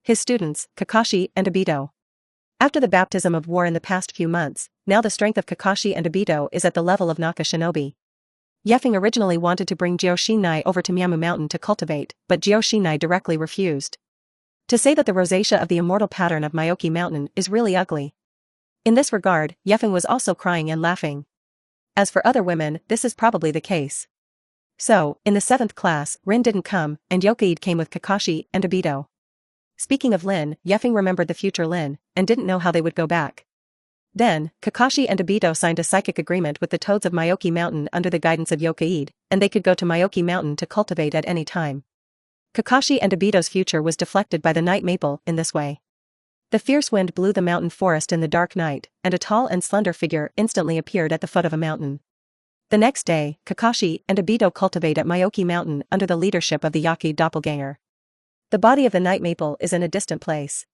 His students, Kakashi and Obito. After the baptism of war in the past few months, now the strength of Kakashi and Obito is at the level of Naka Shinobi. Ye Feng originally wanted to bring Joshinai over to Miamu Mountain to cultivate, but Joshinai directly refused. To say that the rosacea of the immortal pattern of Miyoki Mountain is really ugly. In this regard, Ye Feng was also crying and laughing. As for other women, this is probably the case. So, in the 7th class, Rin didn't come, and Yokaide came with Kakashi and Obito. Speaking of Lin, Ye Feng remembered the future Lin, and didn't know how they would go back. Then, Kakashi and Obito signed a psychic agreement with the Toads of Myoki Mountain under the guidance of Yokaide, and they could go to Myoki Mountain to cultivate at any time. Kakashi and Obito's future was deflected by the night maple in this way. The fierce wind blew the mountain forest in the dark night, and a tall and slender figure instantly appeared at the foot of a mountain. The next day, Kakashi and Obito cultivate at Myoki Mountain under the leadership of the Yaki doppelganger. The body of the night maple is in a distant place.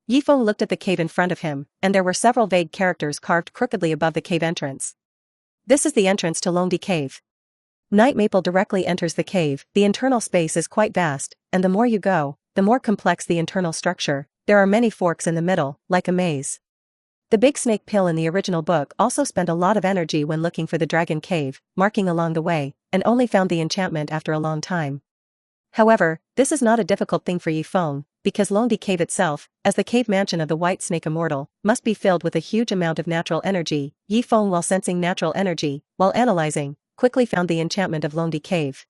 Ye Feng looked at the cave in front of him, and there were several vague characters carved crookedly above the cave entrance. This is the entrance to Longdi Cave. Night maple directly enters the cave. The internal space is quite vast, and the more you go, the more complex the internal structure. There are many forks in the middle, like a maze. The big snake pill in the original book also spent a lot of energy when looking for the dragon cave, marking along the way, and only found the enchantment after a long time. However, this is not a difficult thing for Ye Feng, because Longdi Cave itself, as the cave mansion of the White Snake Immortal, must be filled with a huge amount of natural energy. Ye Feng, while sensing natural energy, while analyzing, quickly found the enchantment of Longdi Cave.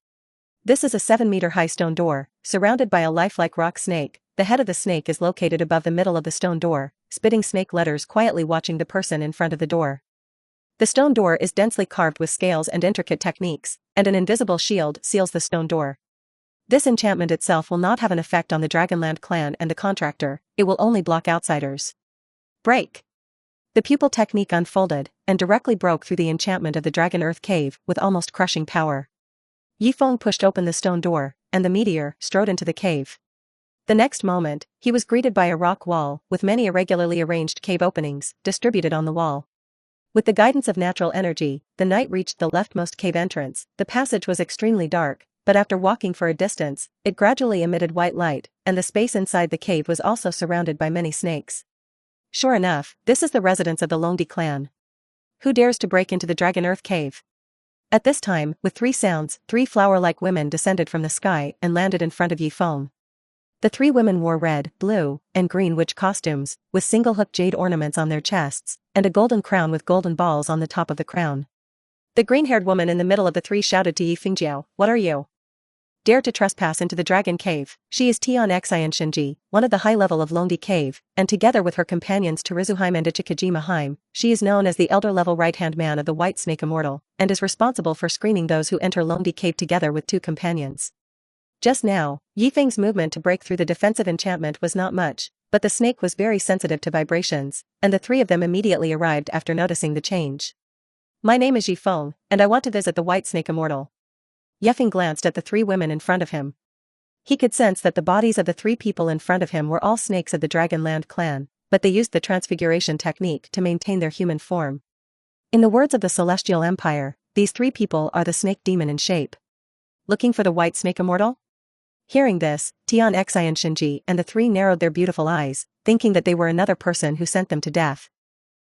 This is a 7-meter-high stone door, surrounded by a lifelike rock snake. The head of the snake is located above the middle of the stone door, spitting snake letters quietly watching the person in front of the door. The stone door is densely carved with scales and intricate techniques, and an invisible shield seals the stone door. This enchantment itself will not have an effect on the Dragonland clan and the contractor, it will only block outsiders. Break! The pupil technique unfolded, and directly broke through the enchantment of the Dragon Earth Cave with almost crushing power. Ye Feng pushed open the stone door, and the meteor strode into the cave. The next moment, he was greeted by a rock wall with many irregularly arranged cave openings distributed on the wall. With the guidance of natural energy, the knight reached the leftmost cave entrance. The passage was extremely dark, but after walking for a distance, it gradually emitted white light, and the space inside the cave was also surrounded by many snakes. Sure enough, this is the residence of the Longdi clan. Who dares to break into the Dragon Earth Cave? At this time, with 3 sounds, 3 flower-like women descended from the sky and landed in front of Ye Feng. The 3 women wore red, blue, and green witch costumes, with single-hook jade ornaments on their chests, and a golden crown with golden balls on the top of the crown. The green-haired woman in the middle of the 3 shouted to Ye Fengjiao, "What are you? Dare to trespass into the Dragon Cave?" She is Tian Xian Shinji, one of the high level of Longdi Cave, and together with her companions Teruzuheim and Ichikajima Heim, she is known as the elder level right-hand man of the White Snake Immortal, and is responsible for screening those who enter Longdi Cave together with 2 companions. Just now, Ye Feng's movement to break through the defensive enchantment was not much, but the snake was very sensitive to vibrations, and the 3 of them immediately arrived after noticing the change. "My name is Ye Feng, and I want to visit the White Snake Immortal." Ye Feng glanced at the 3 women in front of him. He could sense that the bodies of the 3 people in front of him were all snakes of the Dragonland clan, but they used the transfiguration technique to maintain their human form. In the words of the Celestial Empire, these 3 people are the snake demon in shape. Looking for the White Snake Immortal? Hearing this, Tian Xian Shinji and the 3 narrowed their beautiful eyes, thinking that they were another person who sent them to death.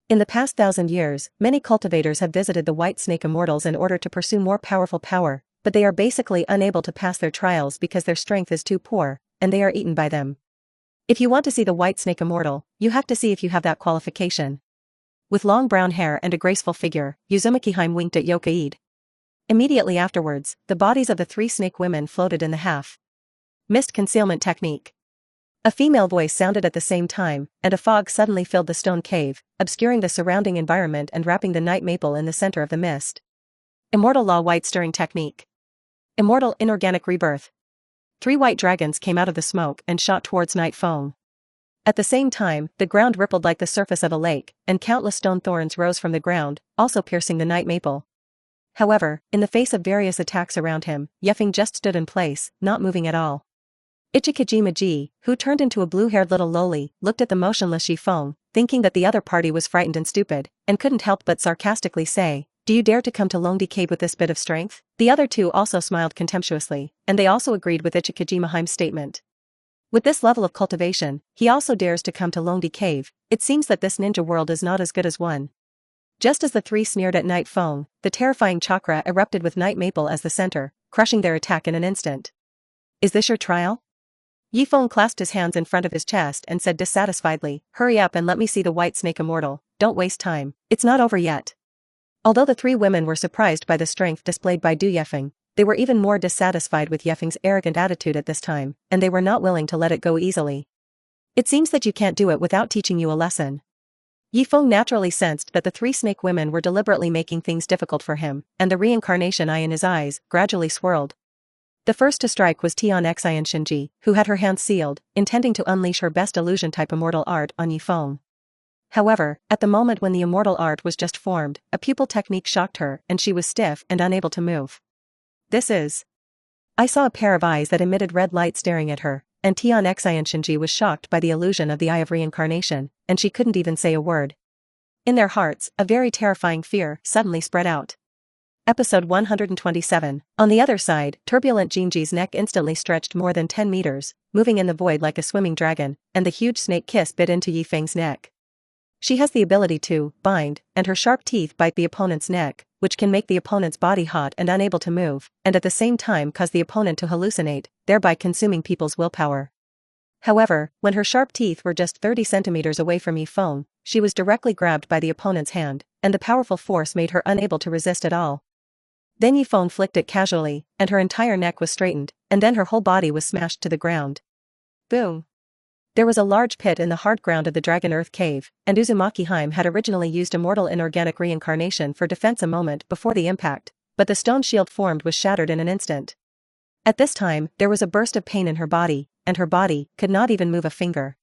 In the past 1,000 years, many cultivators have visited the White Snake Immortals in order to pursue more powerful power, but they are basically unable to pass their trials because their strength is too poor, and they are eaten by them. If you want to see the White Snake Immortal, you have to see if you have that qualification. With long brown hair and a graceful figure, Uzumaki Heim winked at Yokaide. Immediately afterwards, the bodies of the 3 snake women floated in the half-mist concealment technique. A female voice sounded at the same time, and a fog suddenly filled the stone cave, obscuring the surrounding environment and wrapping the night maple in the center of the mist. Immortal Law White Stirring Technique. Immortal Inorganic Rebirth. 3 white dragons came out of the smoke and shot towards Night Feng. At the same time, the ground rippled like the surface of a lake, and countless stone thorns rose from the ground, also piercing the night maple. However, in the face of various attacks around him, Ye Feng just stood in place, not moving at all. Ichikajima Ji, who turned into a blue-haired little loli, looked at the motionless Ye Feng, thinking that the other party was frightened and stupid, and couldn't help but sarcastically say, "Do you dare to come to Longdi Cave with this bit of strength?" The other 2 also smiled contemptuously, and they also agreed with Ichikajima Heim's statement. With this level of cultivation, he also dares to come to Longdi Cave. It seems that this ninja world is not as good as one. Just as the 3 sneered at Night Feng, the terrifying chakra erupted with Night Maple as the center, crushing their attack in an instant. "Is this your trial?" Ye Feng clasped his hands in front of his chest and said dissatisfiedly, "Hurry up and let me see the White Snake Immortal, don't waste time, it's not over yet." Although the 3 women were surprised by the strength displayed by Ye Feng, They were even more dissatisfied with Ye Feng's arrogant attitude at this time, and they were not willing to let it go easily. It seems that you can't do it without teaching you a lesson. Ye Feng naturally sensed that the three snake women were deliberately making things difficult for him, and the reincarnation eye in his eyes gradually swirled. The first to strike was Tian Xian Shinji, who had her hands sealed, intending to unleash her best illusion-type immortal art on Ye Feng. However, at the moment when the immortal art was just formed, a pupil technique shocked her and she was stiff and unable to move. This is. I saw a pair of eyes that emitted red light staring at her, and Tian Xian Shinji was shocked by the illusion of the eye of reincarnation, and she couldn't even say a word. In their hearts, a very terrifying fear suddenly spread out. Episode 127. On the other side, turbulent Jinji's neck instantly stretched more than 10 meters, moving in the void like a swimming dragon, and the huge snake kiss bit into Ye Feng's neck. She has the ability to bind, and her sharp teeth bite the opponent's neck, which can make the opponent's body hot and unable to move, and at the same time cause the opponent to hallucinate, thereby consuming people's willpower. However, when her sharp teeth were just 30 centimeters away from Ye Feng, she was directly grabbed by the opponent's hand, and the powerful force made her unable to resist at all. Then Ye Feng flicked it casually, and her entire neck was straightened, and then her whole body was smashed to the ground. Boom! There was a large pit in the hard ground of the Dragon Earth Cave, and Uzumaki Heim had originally used immortal inorganic reincarnation for defense a moment before the impact, but the stone shield formed was shattered in an instant. At this time, there was a burst of pain in her body, and her body could not even move a finger.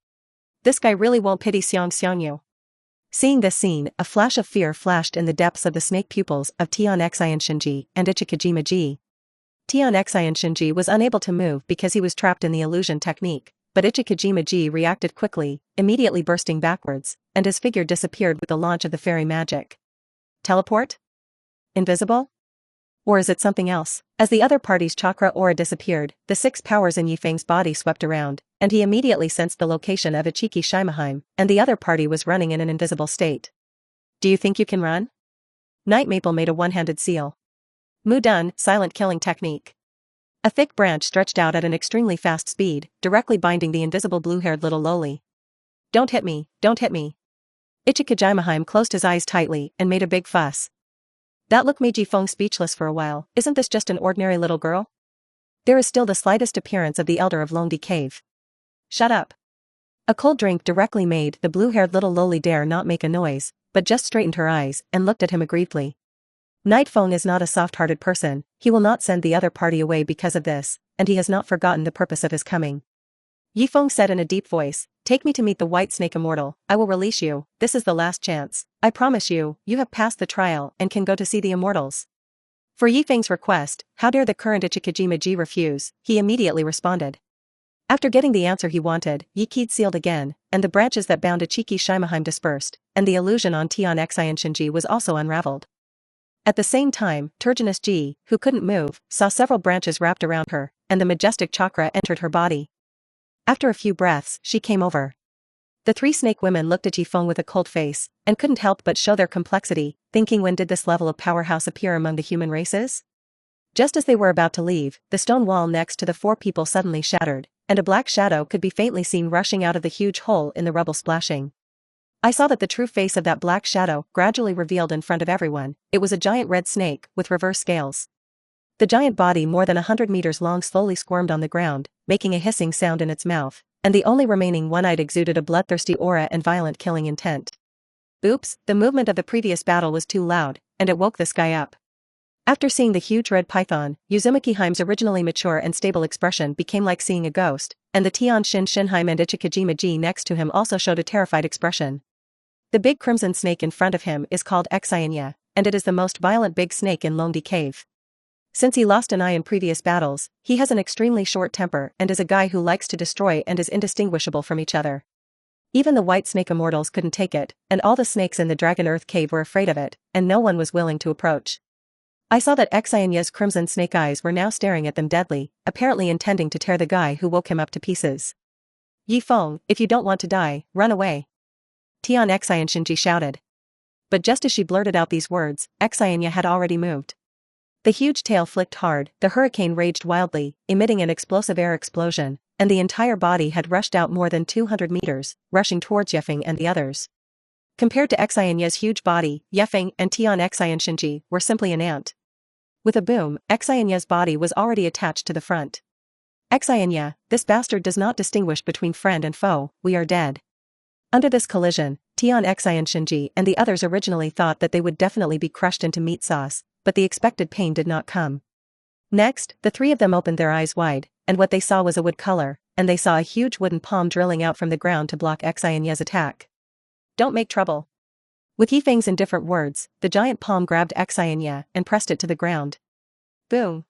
This guy really won't pity Xiangyu. Seeing this scene, a flash of fear flashed in the depths of the snake pupils of Tian Xian Shinji and Ichikajima Ji. Tian Xian Shinji was unable to move because he was trapped in the illusion technique, but Ichikajima Ji reacted quickly, immediately bursting backwards, and his figure disappeared with the launch of the fairy magic. Teleport? Invisible? Or is it something else? As the other party's chakra aura disappeared, the 6 powers in Ye Feng's body swept around, and he immediately sensed the location of Ichiki Shimaheim, and the other party was running in an invisible state. Do you think you can run? Night Maple made a one-handed seal. Mu Dun, silent killing technique. A thick branch stretched out at an extremely fast speed, directly binding the invisible blue-haired little loli. Don't hit me, don't hit me. Ichikajimaheim closed his eyes tightly and made a big fuss. That look made Ye Feng speechless for a while. Isn't this just an ordinary little girl? There is still the slightest appearance of the elder of Longdi Cave. Shut up. A cold drink directly made the blue-haired little loli dare not make a noise, but just straightened her eyes and looked at him aggrievedly. Night Feng is not a soft-hearted person, he will not send the other party away because of this, and he has not forgotten the purpose of his coming. Ye Feng said in a deep voice, "Take me to meet the White Snake Immortal, I will release you, this is the last chance, I promise you, you have passed the trial and can go to see the immortals." For Ye Feng's request, how dare the current Ichikajima Ji refuse, he immediately responded. After getting the answer he wanted, Ye Kid sealed again, and the branches that bound Ichiki Shimaheim dispersed, and the illusion on Tian Xian Shinji was also unraveled. At the same time, Turgenis Ji, who couldn't move, saw several branches wrapped around her, and the majestic chakra entered her body. After a few breaths, she came over. The 3 snake women looked at Ye Feng with a cold face, and couldn't help but show their complexity, thinking when did this level of powerhouse appear among the human races? Just as they were about to leave, the stone wall next to the 4 people suddenly shattered, and a black shadow could be faintly seen rushing out of the huge hole in the rubble splashing. I saw that the true face of that black shadow gradually revealed in front of everyone. It was a giant red snake with reverse scales. The giant body more than 100 meters long slowly squirmed on the ground, making a hissing sound in its mouth, and the only remaining one-eyed exuded a bloodthirsty aura and violent killing intent. Oops, the movement of the previous battle was too loud, and it woke this guy up. After seeing the huge red python, Uzumaki Heim's originally mature and stable expression became like seeing a ghost, and the Tian Shinheim and Ichikajima Ji next to him also showed a terrified expression. The big crimson snake in front of him is called Xianya, and it is the most violent big snake in Longdi Cave. Since he lost an eye in previous battles, he has an extremely short temper and is a guy who likes to destroy and is indistinguishable from each other. Even the White Snake Immortals couldn't take it, and all the snakes in the Dragon Earth Cave were afraid of it, and no one was willing to approach. I saw that Xianya's crimson snake eyes were now staring at them deadly, apparently intending to tear the guy who woke him up to pieces. Ye Feng, if you don't want to die, run away. Tian Xian Shinji shouted. But just as she blurted out these words, Xianya had already moved. The huge tail flicked hard, the hurricane raged wildly, emitting an explosive air explosion, and the entire body had rushed out more than 200 meters, rushing towards Ye Feng and the others. Compared to Xianya's huge body, Ye Feng and Tian Xian Shinji were simply an ant. With a boom, Xinya's body was already attached to the front. Xinya, this bastard does not distinguish between friend and foe, we are dead. Under this collision, Tian Xi and Shinji and the others originally thought that they would definitely be crushed into meat sauce, but the expected pain did not come. Next, the three of them opened their eyes wide, and what they saw was a wood color, and they saw a huge wooden palm drilling out from the ground to block Xinya's attack. Don't make trouble. With Ye Feng's indifferent words, the giant palm grabbed Xinya and pressed it to the ground. Boom.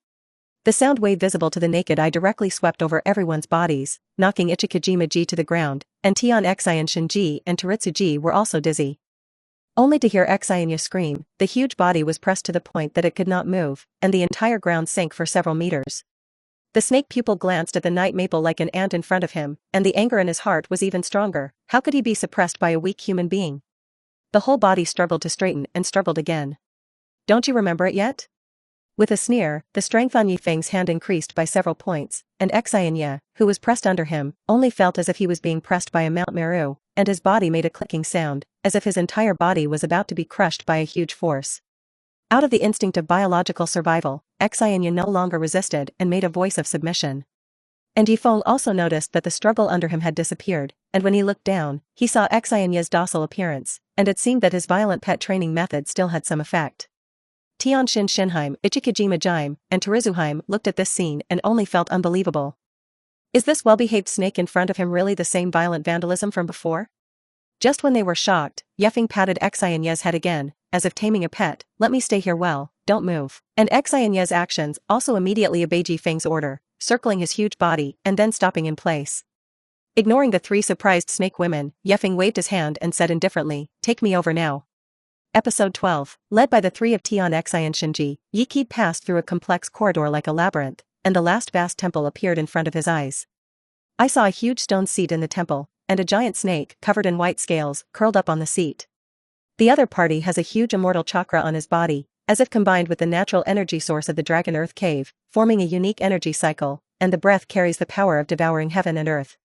The sound wave visible to the naked eye directly swept over everyone's bodies, knocking Ichikajima-ji to the ground, and Tian Xi and Shinji and Teritsu-ji were also dizzy. Only to hear Xinya scream, the huge body was pressed to the point that it could not move, and the entire ground sank for several meters. The snake pupil glanced at the night maple like an ant in front of him, and the anger in his heart was even stronger. How could he be suppressed by a weak human being? The whole body struggled to straighten and struggled again. Don't you remember it yet? With a sneer, the strength on Ye Feng's hand increased by several points, and Xinya, who was pressed under him, only felt as if he was being pressed by a Mount Meru, and his body made a clicking sound, as if his entire body was about to be crushed by a huge force. Out of the instinct of biological survival, Xinya no longer resisted and made a voice of submission. And Ye Feng also noticed that the struggle under him had disappeared, and when he looked down, he saw Xinya's docile appearance, and it seemed that his violent pet training method still had some effect. Tianshin Shinheim, Ichikajima Jime, and Terizuheim looked at this scene and only felt unbelievable. Is this well-behaved snake in front of him really the same violent vandalism from before? Just when they were shocked, Ye Feng patted Xinya's head again, as if taming a pet. Let me stay here well, don't move. And Xinya's actions also immediately obeyed Ye Feng's order, circling his huge body and then stopping in place. Ignoring the three surprised snake women, Ye Feng waved his hand and said indifferently, take me over now. Episode 12, led by the three of Tian Xi and Shinji, Ye Qi passed through a complex corridor like a labyrinth, and the last vast temple appeared in front of his eyes. I saw a huge stone seat in the temple, and a giant snake, covered in white scales, curled up on the seat. The other party has a huge immortal chakra on his body, as if combined with the natural energy source of the Dragon Earth Cave, forming a unique energy cycle, and the breath carries the power of devouring heaven and earth.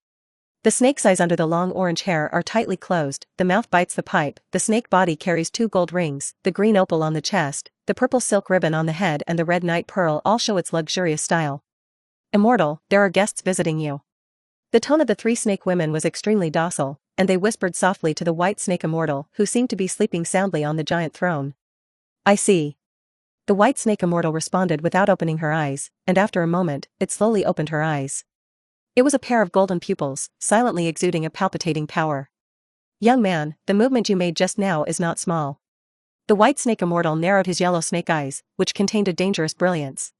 The snake's eyes under the long orange hair are tightly closed, the mouth bites the pipe, the snake body carries 2 gold rings, the green opal on the chest, the purple silk ribbon on the head and the red night pearl all show its luxurious style. Immortal, there are guests visiting you. The tone of the 3 snake women was extremely docile, and they whispered softly to the white snake immortal who seemed to be sleeping soundly on the giant throne. I see. The white snake immortal responded without opening her eyes, and after a moment, it slowly opened her eyes. It was a pair of golden pupils, silently exuding a palpitating power. Young man, the movement you made just now is not small. The white snake immortal narrowed his yellow snake eyes, which contained a dangerous brilliance.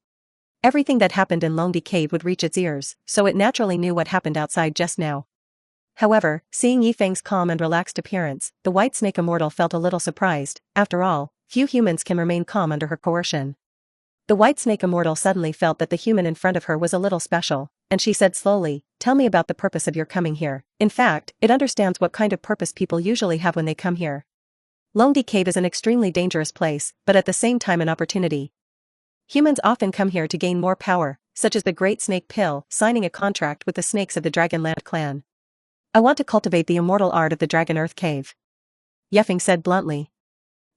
Everything that happened in Longdi Cave would reach its ears, so it naturally knew what happened outside just now. However, seeing Ye Feng's calm and relaxed appearance, the white snake immortal felt a little surprised. After all, few humans can remain calm under her coercion. The white snake immortal suddenly felt that the human in front of her was a little special, and she said slowly, tell me about the purpose of your coming here. In fact, it understands what kind of purpose people usually have when they come here. Longdi Cave is an extremely dangerous place, but at the same time an opportunity. Humans often come here to gain more power, such as the Great Snake Pill, signing a contract with the snakes of the Dragonland clan. I want to cultivate the immortal art of the Dragon Earth Cave. Ye Feng said bluntly.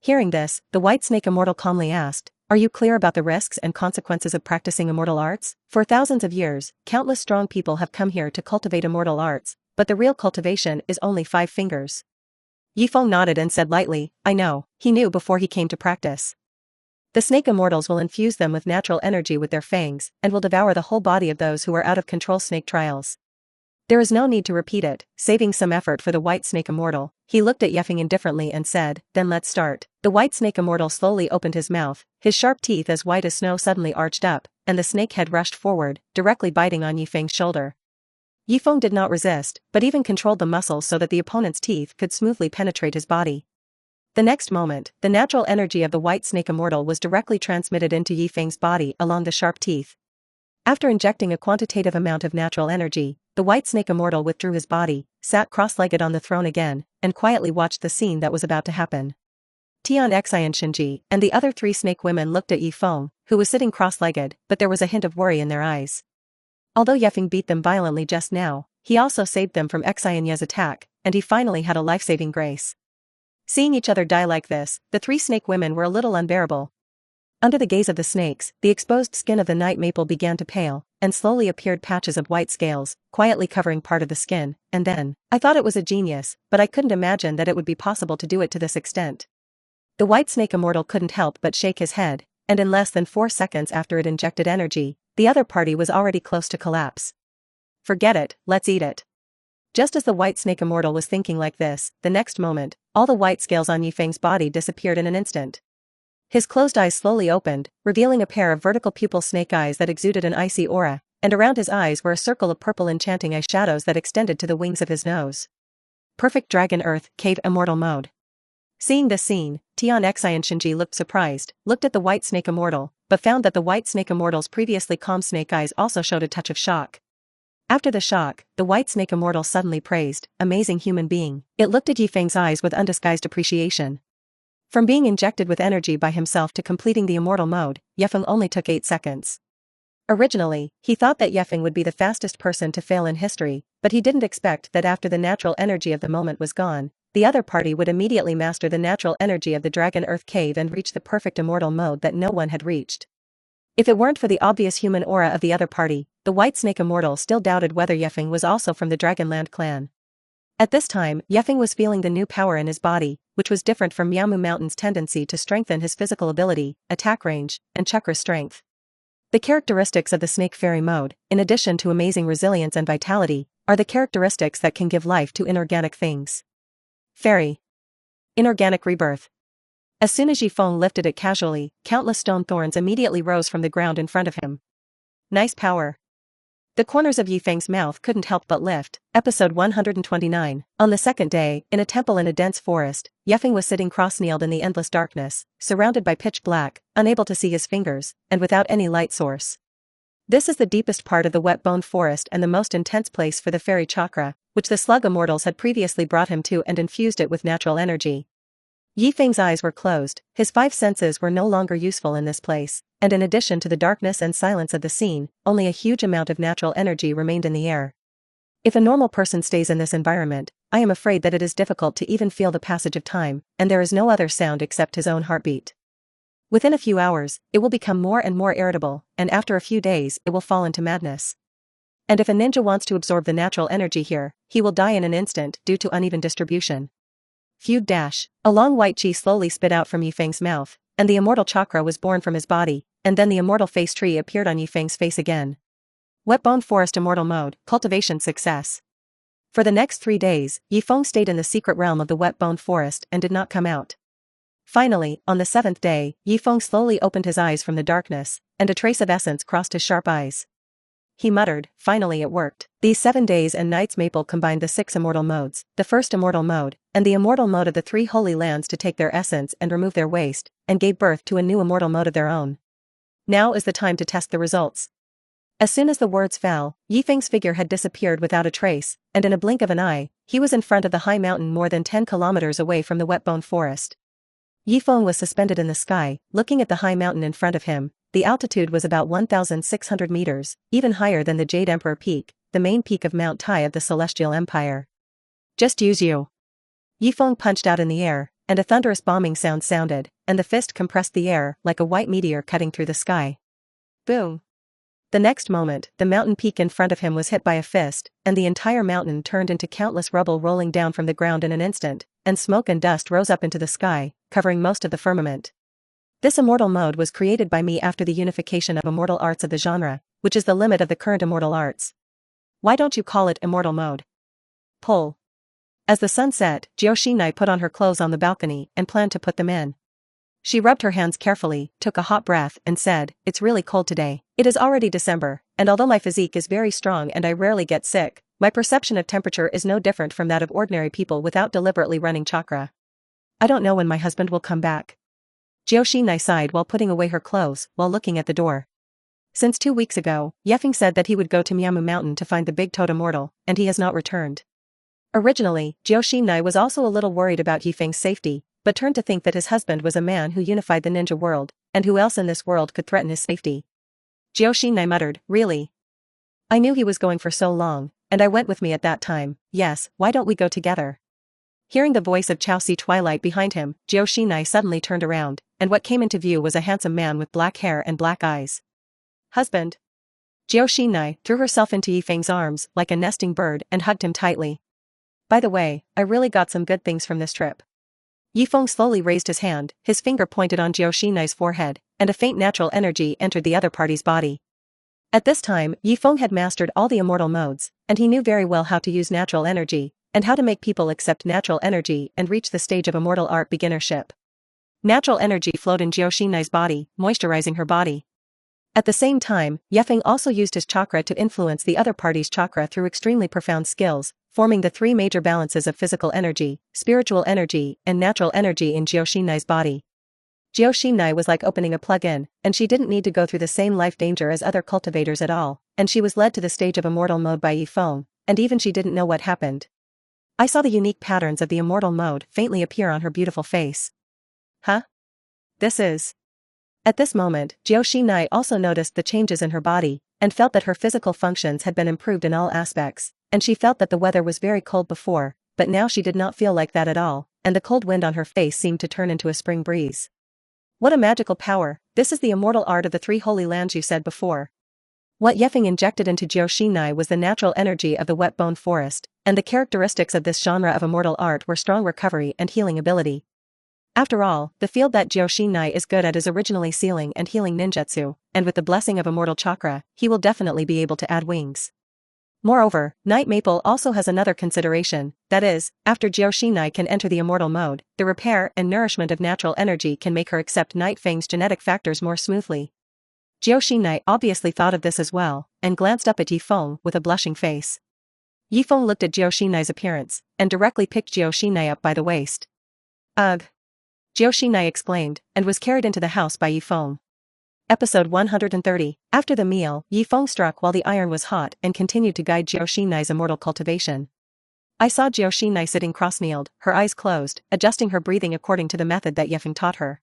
Hearing this, the white snake immortal calmly asked, are you clear about the risks and consequences of practicing immortal arts? For thousands of years, countless strong people have come here to cultivate immortal arts, but the real cultivation is only 5 fingers. Ye Feng nodded and said lightly, I know, he knew before he came to practice. The snake immortals will infuse them with natural energy with their fangs, and will devour the whole body of those who are out of control snake trials. There is no need to repeat it, saving some effort for the white snake immortal. He looked at Ye Feng indifferently and said, then let's start. The white snake immortal slowly opened his mouth, his sharp teeth as white as snow suddenly arched up, and the snake head rushed forward, directly biting on Ye Feng's shoulder. Ye Feng did not resist, but even controlled the muscles so that the opponent's teeth could smoothly penetrate his body. The next moment, the natural energy of the white snake immortal was directly transmitted into Ye Feng's body along the sharp teeth. After injecting a quantitative amount of natural energy, the white snake immortal withdrew his body, sat cross-legged on the throne again, and quietly watched the scene that was about to happen. Tian Xi and Shinji and the other 3 snake women looked at Ye Feng, who was sitting cross-legged, but there was a hint of worry in their eyes. Although Ye Feng beat them violently just now, he also saved them from Xinya's attack, and he finally had a life-saving grace. Seeing each other die like this, the 3 snake women were a little unbearable. Under the gaze of the snakes, the exposed skin of the night maple began to pale, and slowly appeared patches of white scales, quietly covering part of the skin, and then, I thought it was a genius, but I couldn't imagine that it would be possible to do it to this extent. The white snake immortal couldn't help but shake his head, and in less than 4 seconds after it injected energy, the other party was already close to collapse. Forget it, let's eat it. Just as the white snake immortal was thinking like this, the next moment, all the white scales on Ye Feng's body disappeared in an instant. His closed eyes slowly opened, revealing a pair of vertical pupil snake eyes that exuded an icy aura, and around his eyes were a circle of purple enchanting eyeshadows that extended to the wings of his nose. Perfect Dragon Earth Cave Immortal Mode. Seeing this scene, Tian Xi and Shinji looked surprised, looked at the white snake immortal, but found that the white snake immortal's previously calm snake eyes also showed a touch of shock. After the shock, the white snake immortal suddenly praised, "Amazing human being." It looked at Ye Feng's eyes with undisguised appreciation. From being injected with energy by himself to completing the immortal mode, Ye Feng only took 8 seconds. Originally, he thought that Ye Feng would be the fastest person to fail in history, but he didn't expect that after the natural energy of the moment was gone, the other party would immediately master the natural energy of the Dragon Earth Cave and reach the perfect immortal mode that no one had reached. If it weren't for the obvious human aura of the other party, the white snake immortal still doubted whether Ye Feng was also from the Dragonland clan. At this time, Ye Feng was feeling the new power in his body, which was different from Miamu Mountain's tendency to strengthen his physical ability, attack range, and chakra strength. The characteristics of the snake fairy mode, in addition to amazing resilience and vitality, are the characteristics that can give life to inorganic things. Fairy. Inorganic rebirth. As soon as Ye Feng lifted it casually, countless stone thorns immediately rose from the ground in front of him. Nice power. The corners of Ye Feng's mouth couldn't help but lift. Episode 129. On the second day, in a temple in a dense forest, Ye Feng was sitting cross-kneeled in the endless darkness, surrounded by pitch black, unable to see his fingers, and without any light source. This is the deepest part of the wet-boned forest and the most intense place for the fairy chakra, which the slug immortals had previously brought him to and infused it with natural energy. Ye Feng's eyes were closed, his 5 senses were no longer useful in this place, and in addition to the darkness and silence of the scene, only a huge amount of natural energy remained in the air. If a normal person stays in this environment, I am afraid that it is difficult to even feel the passage of time, and there is no other sound except his own heartbeat. Within a few hours, it will become more and more irritable, and after a few days, it will fall into madness. And if a ninja wants to absorb the natural energy here, he will die in an instant due to uneven distribution. Feud dash. A long white chi slowly spit out from Ye Feng's mouth, and the immortal chakra was born from his body, and then the immortal face tree appeared on Ye Feng's face again. Wet-boned forest immortal mode, cultivation success. For the next 3 days, Ye Feng stayed in the secret realm of the wet-boned forest and did not come out. Finally, on the 7th day, Ye Feng slowly opened his eyes from the darkness, and a trace of essence crossed his sharp eyes. He muttered, "Finally it worked." These 7 days and nights maple combined the 6 immortal modes, the first immortal mode, and the immortal mode of the 3 holy lands to take their essence and remove their waste, and gave birth to a new immortal mode of their own. Now is the time to test the results. As soon as the words fell, Ye Feng's figure had disappeared without a trace, and in a blink of an eye, he was in front of the high mountain more than 10 kilometers away from the wet-boned forest. Ye Feng was suspended in the sky, looking at the high mountain in front of him. The altitude was about 1,600 meters, even higher than the Jade Emperor Peak, the main peak of Mount Tai of the Celestial Empire. "Just use you." Ye Feng punched out in the air, and a thunderous bombing sound sounded, and the fist compressed the air like a white meteor cutting through the sky. Boom. The next moment, the mountain peak in front of him was hit by a fist, and the entire mountain turned into countless rubble rolling down from the ground in an instant, and smoke and dust rose up into the sky, covering most of the firmament. This immortal mode was created by me after the unification of immortal arts of the genre, which is the limit of the current immortal arts. Why don't you call it immortal mode? Pull. As the sun set, Joshinai put on her clothes on the balcony and planned to put them in. She rubbed her hands carefully, took a hot breath, and said, "It's really cold today. It is already December, and although my physique is very strong and I rarely get sick, my perception of temperature is no different from that of ordinary people without deliberately running chakra. I don't know when my husband will come back." Joshinai sighed while putting away her clothes, while looking at the door. Since 2 weeks ago, Ye Feng said that he would go to Miamu Mountain to find the big toad immortal, and he has not returned. Originally, Joshinai was also a little worried about Ye Feng's safety, but turned to think that his husband was a man who unified the ninja world, and who else in this world could threaten his safety. Joshinai muttered, "Really? I knew he was going for so long, and I went with me at that time. Yes, why don't we go together?" Hearing the voice of Chao Si Twilight behind him, Jiao Shinai suddenly turned around, and what came into view was a handsome man with black hair and black eyes. Husband. Jiao Shinai threw herself into Ye Feng's arms like a nesting bird and hugged him tightly. By the way, I really got some good things from this trip. Ye Feng slowly raised his hand, his finger pointed on Jiao Shinai's forehead, and a faint natural energy entered the other party's body. At this time, Ye Feng had mastered all the immortal modes, and he knew very well how to use natural energy, and how to make people accept natural energy and reach the stage of immortal art beginnership. Natural energy flowed in Jiao Shinai's body, moisturizing her body. At the same time, Ye Feng also used his chakra to influence the other party's chakra through extremely profound skills, forming the three major balances of physical energy, spiritual energy, and natural energy in Jiao Shinai's body. Jiao Shinai was like opening a plug-in, and she didn't need to go through the same life danger as other cultivators at all, and she was led to the stage of immortal mode by Ye Feng, and even she didn't know what happened. I saw the unique patterns of the immortal mode faintly appear on her beautiful face. Huh? This is... At this moment, Jiao Shinai also noticed the changes in her body, and felt that her physical functions had been improved in all aspects, and she felt that the weather was very cold before, but now she did not feel like that at all, and the cold wind on her face seemed to turn into a spring breeze. What a magical power, this is the immortal art of the three holy lands you said before. What Ye Feng injected into Jiao Shinai was the natural energy of the wet bone forest, and the characteristics of this genre of immortal art were strong recovery and healing ability. After all, the field that Jiao Shinai is good at is originally sealing and healing ninjutsu, and with the blessing of immortal chakra, he will definitely be able to add wings. Moreover, Night Maple also has another consideration, that is, after Jiao Shinai can enter the immortal mode, the repair and nourishment of natural energy can make her accept Night Feng's genetic factors more smoothly. Jiao Shinai obviously thought of this as well, and glanced up at Ye Feng with a blushing face. Ye Feng looked at Jiao Shinai's appearance, and directly picked Jiao Shinai up by the waist. Ugh! Jiao Shinai exclaimed, and was carried into the house by Ye Feng. Episode 130. After the meal, Ye Feng struck while the iron was hot and continued to guide Jiao Shinai's immortal cultivation. I saw Jiao Shinai sitting cross-kneeled, her eyes closed, adjusting her breathing according to the method that Ye Feng taught her.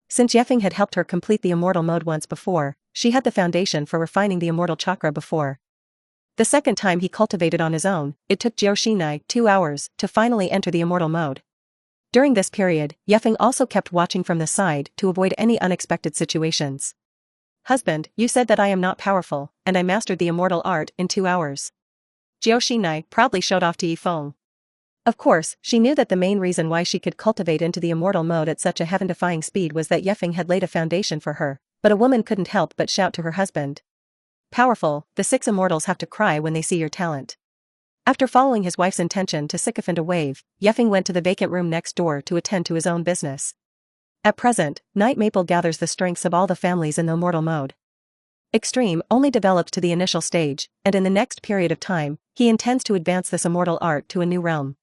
Since Ye Feng had helped her complete the immortal mode once before, she had the foundation for refining the immortal chakra before. The second time he cultivated on his own, it took Jiao Shinai 2 hours to finally enter the immortal mode. During this period, Ye Feng also kept watching from the side to avoid any unexpected situations. Husband, you said that I am not powerful, and I mastered the immortal art in 2 hours. Jiao Shinai proudly showed off to Ye Feng. Of course, she knew that the main reason why she could cultivate into the immortal mode at such a heaven-defying speed was that Ye Feng had laid a foundation for her, but a woman couldn't help but shout to her husband. Powerful, the 6 immortals have to cry when they see your talent. After following his wife's intention to sycophant a wave, Ye Feng went to the vacant room next door to attend to his own business. At present, Night Maple gathers the strengths of all the families in the immortal mode. Extreme only develops to the initial stage, and in the next period of time, he intends to advance this immortal art to a new realm.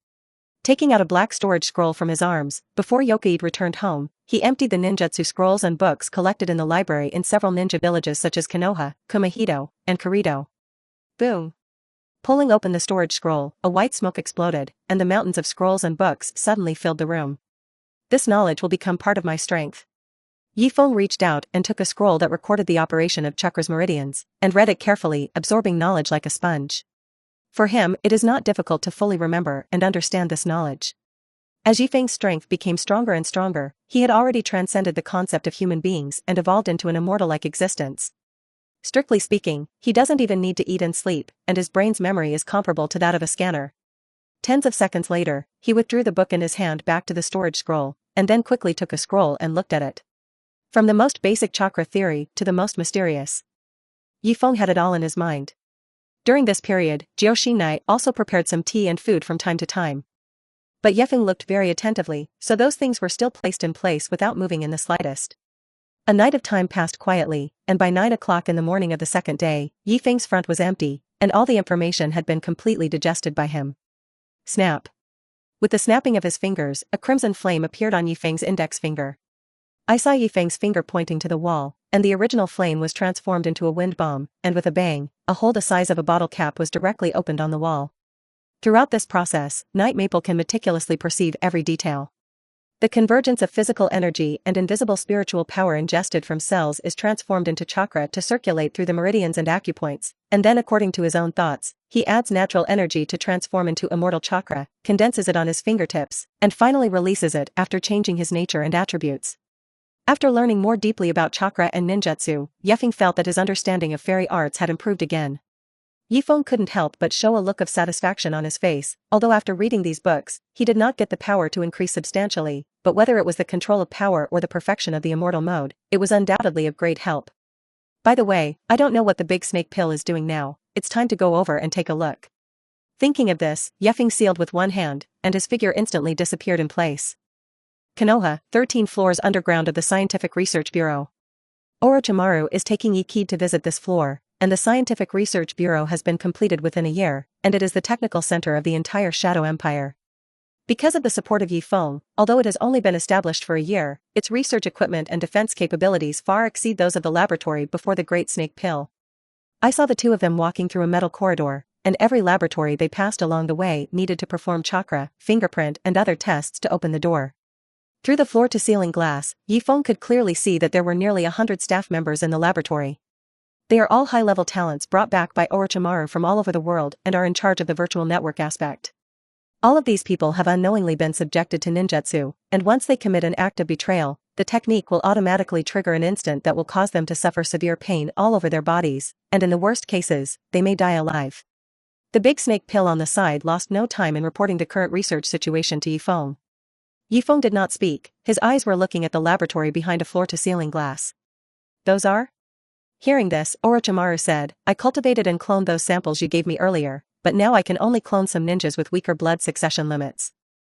Taking out a black storage scroll from his arms, before Yokaid returned home, he emptied the ninjutsu scrolls and books collected in the library in several ninja villages such as Konoha, Kumahito, and Kurito. Boom! Pulling open the storage scroll, a white smoke exploded, and the mountains of scrolls and books suddenly filled the room. This knowledge will become part of my strength. Ye Feng reached out and took a scroll that recorded the operation of Chakra's meridians, and read it carefully, absorbing knowledge like a sponge. For him, it is not difficult to fully remember and understand this knowledge. As Ye Feng's strength became stronger and stronger, he had already transcended the concept of human beings and evolved into an immortal-like existence. Strictly speaking, he doesn't even need to eat and sleep, and his brain's memory is comparable to that of a scanner. Tens of seconds later, he withdrew the book in his hand back to the storage scroll, and then quickly took a scroll and looked at it. From the most basic chakra theory to the most mysterious, Ye Feng had it all in his mind. During this period, Jiao Shinai also prepared some tea and food from time to time. But Ye Feng looked very attentively, so those things were still placed in place without moving in the slightest. A night of time passed quietly, and by 9 o'clock in the morning of the second day, Ye Feng's front was empty, and all the information had been completely digested by him. Snap! With the snapping of his fingers, a crimson flame appeared on Ye Feng's index finger. I saw Ye Feng's finger pointing to the wall, and the original flame was transformed into a wind bomb, and with a bang, a hole the size of a bottle cap was directly opened on the wall. Throughout this process, Night Maple can meticulously perceive every detail. The convergence of physical energy and invisible spiritual power ingested from cells is transformed into chakra to circulate through the meridians and acupoints, and then according to his own thoughts, he adds natural energy to transform into immortal chakra, condenses it on his fingertips, and finally releases it after changing his nature and attributes. After learning more deeply about chakra and ninjutsu, Ye Feng felt that his understanding of fairy arts had improved again. Ye Feng couldn't help but show a look of satisfaction on his face, although after reading these books, he did not get the power to increase substantially, but whether it was the control of power or the perfection of the immortal mode, it was undoubtedly of great help. By the way, I don't know what the big snake pill is doing now, it's time to go over and take a look. Thinking of this, Ye Feng sealed with one hand, and his figure instantly disappeared in place. Konoha, 13 floors underground of the Scientific Research Bureau. Orochimaru is taking Ye Kid to visit this floor, and the Scientific Research Bureau has been completed within a year, and it is the technical center of the entire Shadow Empire. Because of the support of Ye Feng, although it has only been established for a year, its research equipment and defense capabilities far exceed those of the laboratory before the Great Snake Pill. I saw the two of them walking through a metal corridor, and every laboratory they passed along the way needed to perform chakra, fingerprint and other tests to open the door. Through the floor-to-ceiling glass, Ye Feng could clearly see that there were nearly 100 staff members in the laboratory. They are all high-level talents brought back by Orochimaru from all over the world and are in charge of the virtual network aspect. All of these people have unknowingly been subjected to ninjutsu, and once they commit an act of betrayal, the technique will automatically trigger an instant that will cause them to suffer severe pain all over their bodies, and in the worst cases, they may die alive. The big snake pill on the side lost no time in reporting the current research situation to Ye Feng. Ye Feng did not speak, his eyes were looking at the laboratory behind a floor-to-ceiling glass. Those are? Hearing this, Orochimaru said, I cultivated and cloned those samples you gave me earlier, but now I can only clone some ninjas with weaker blood succession limits.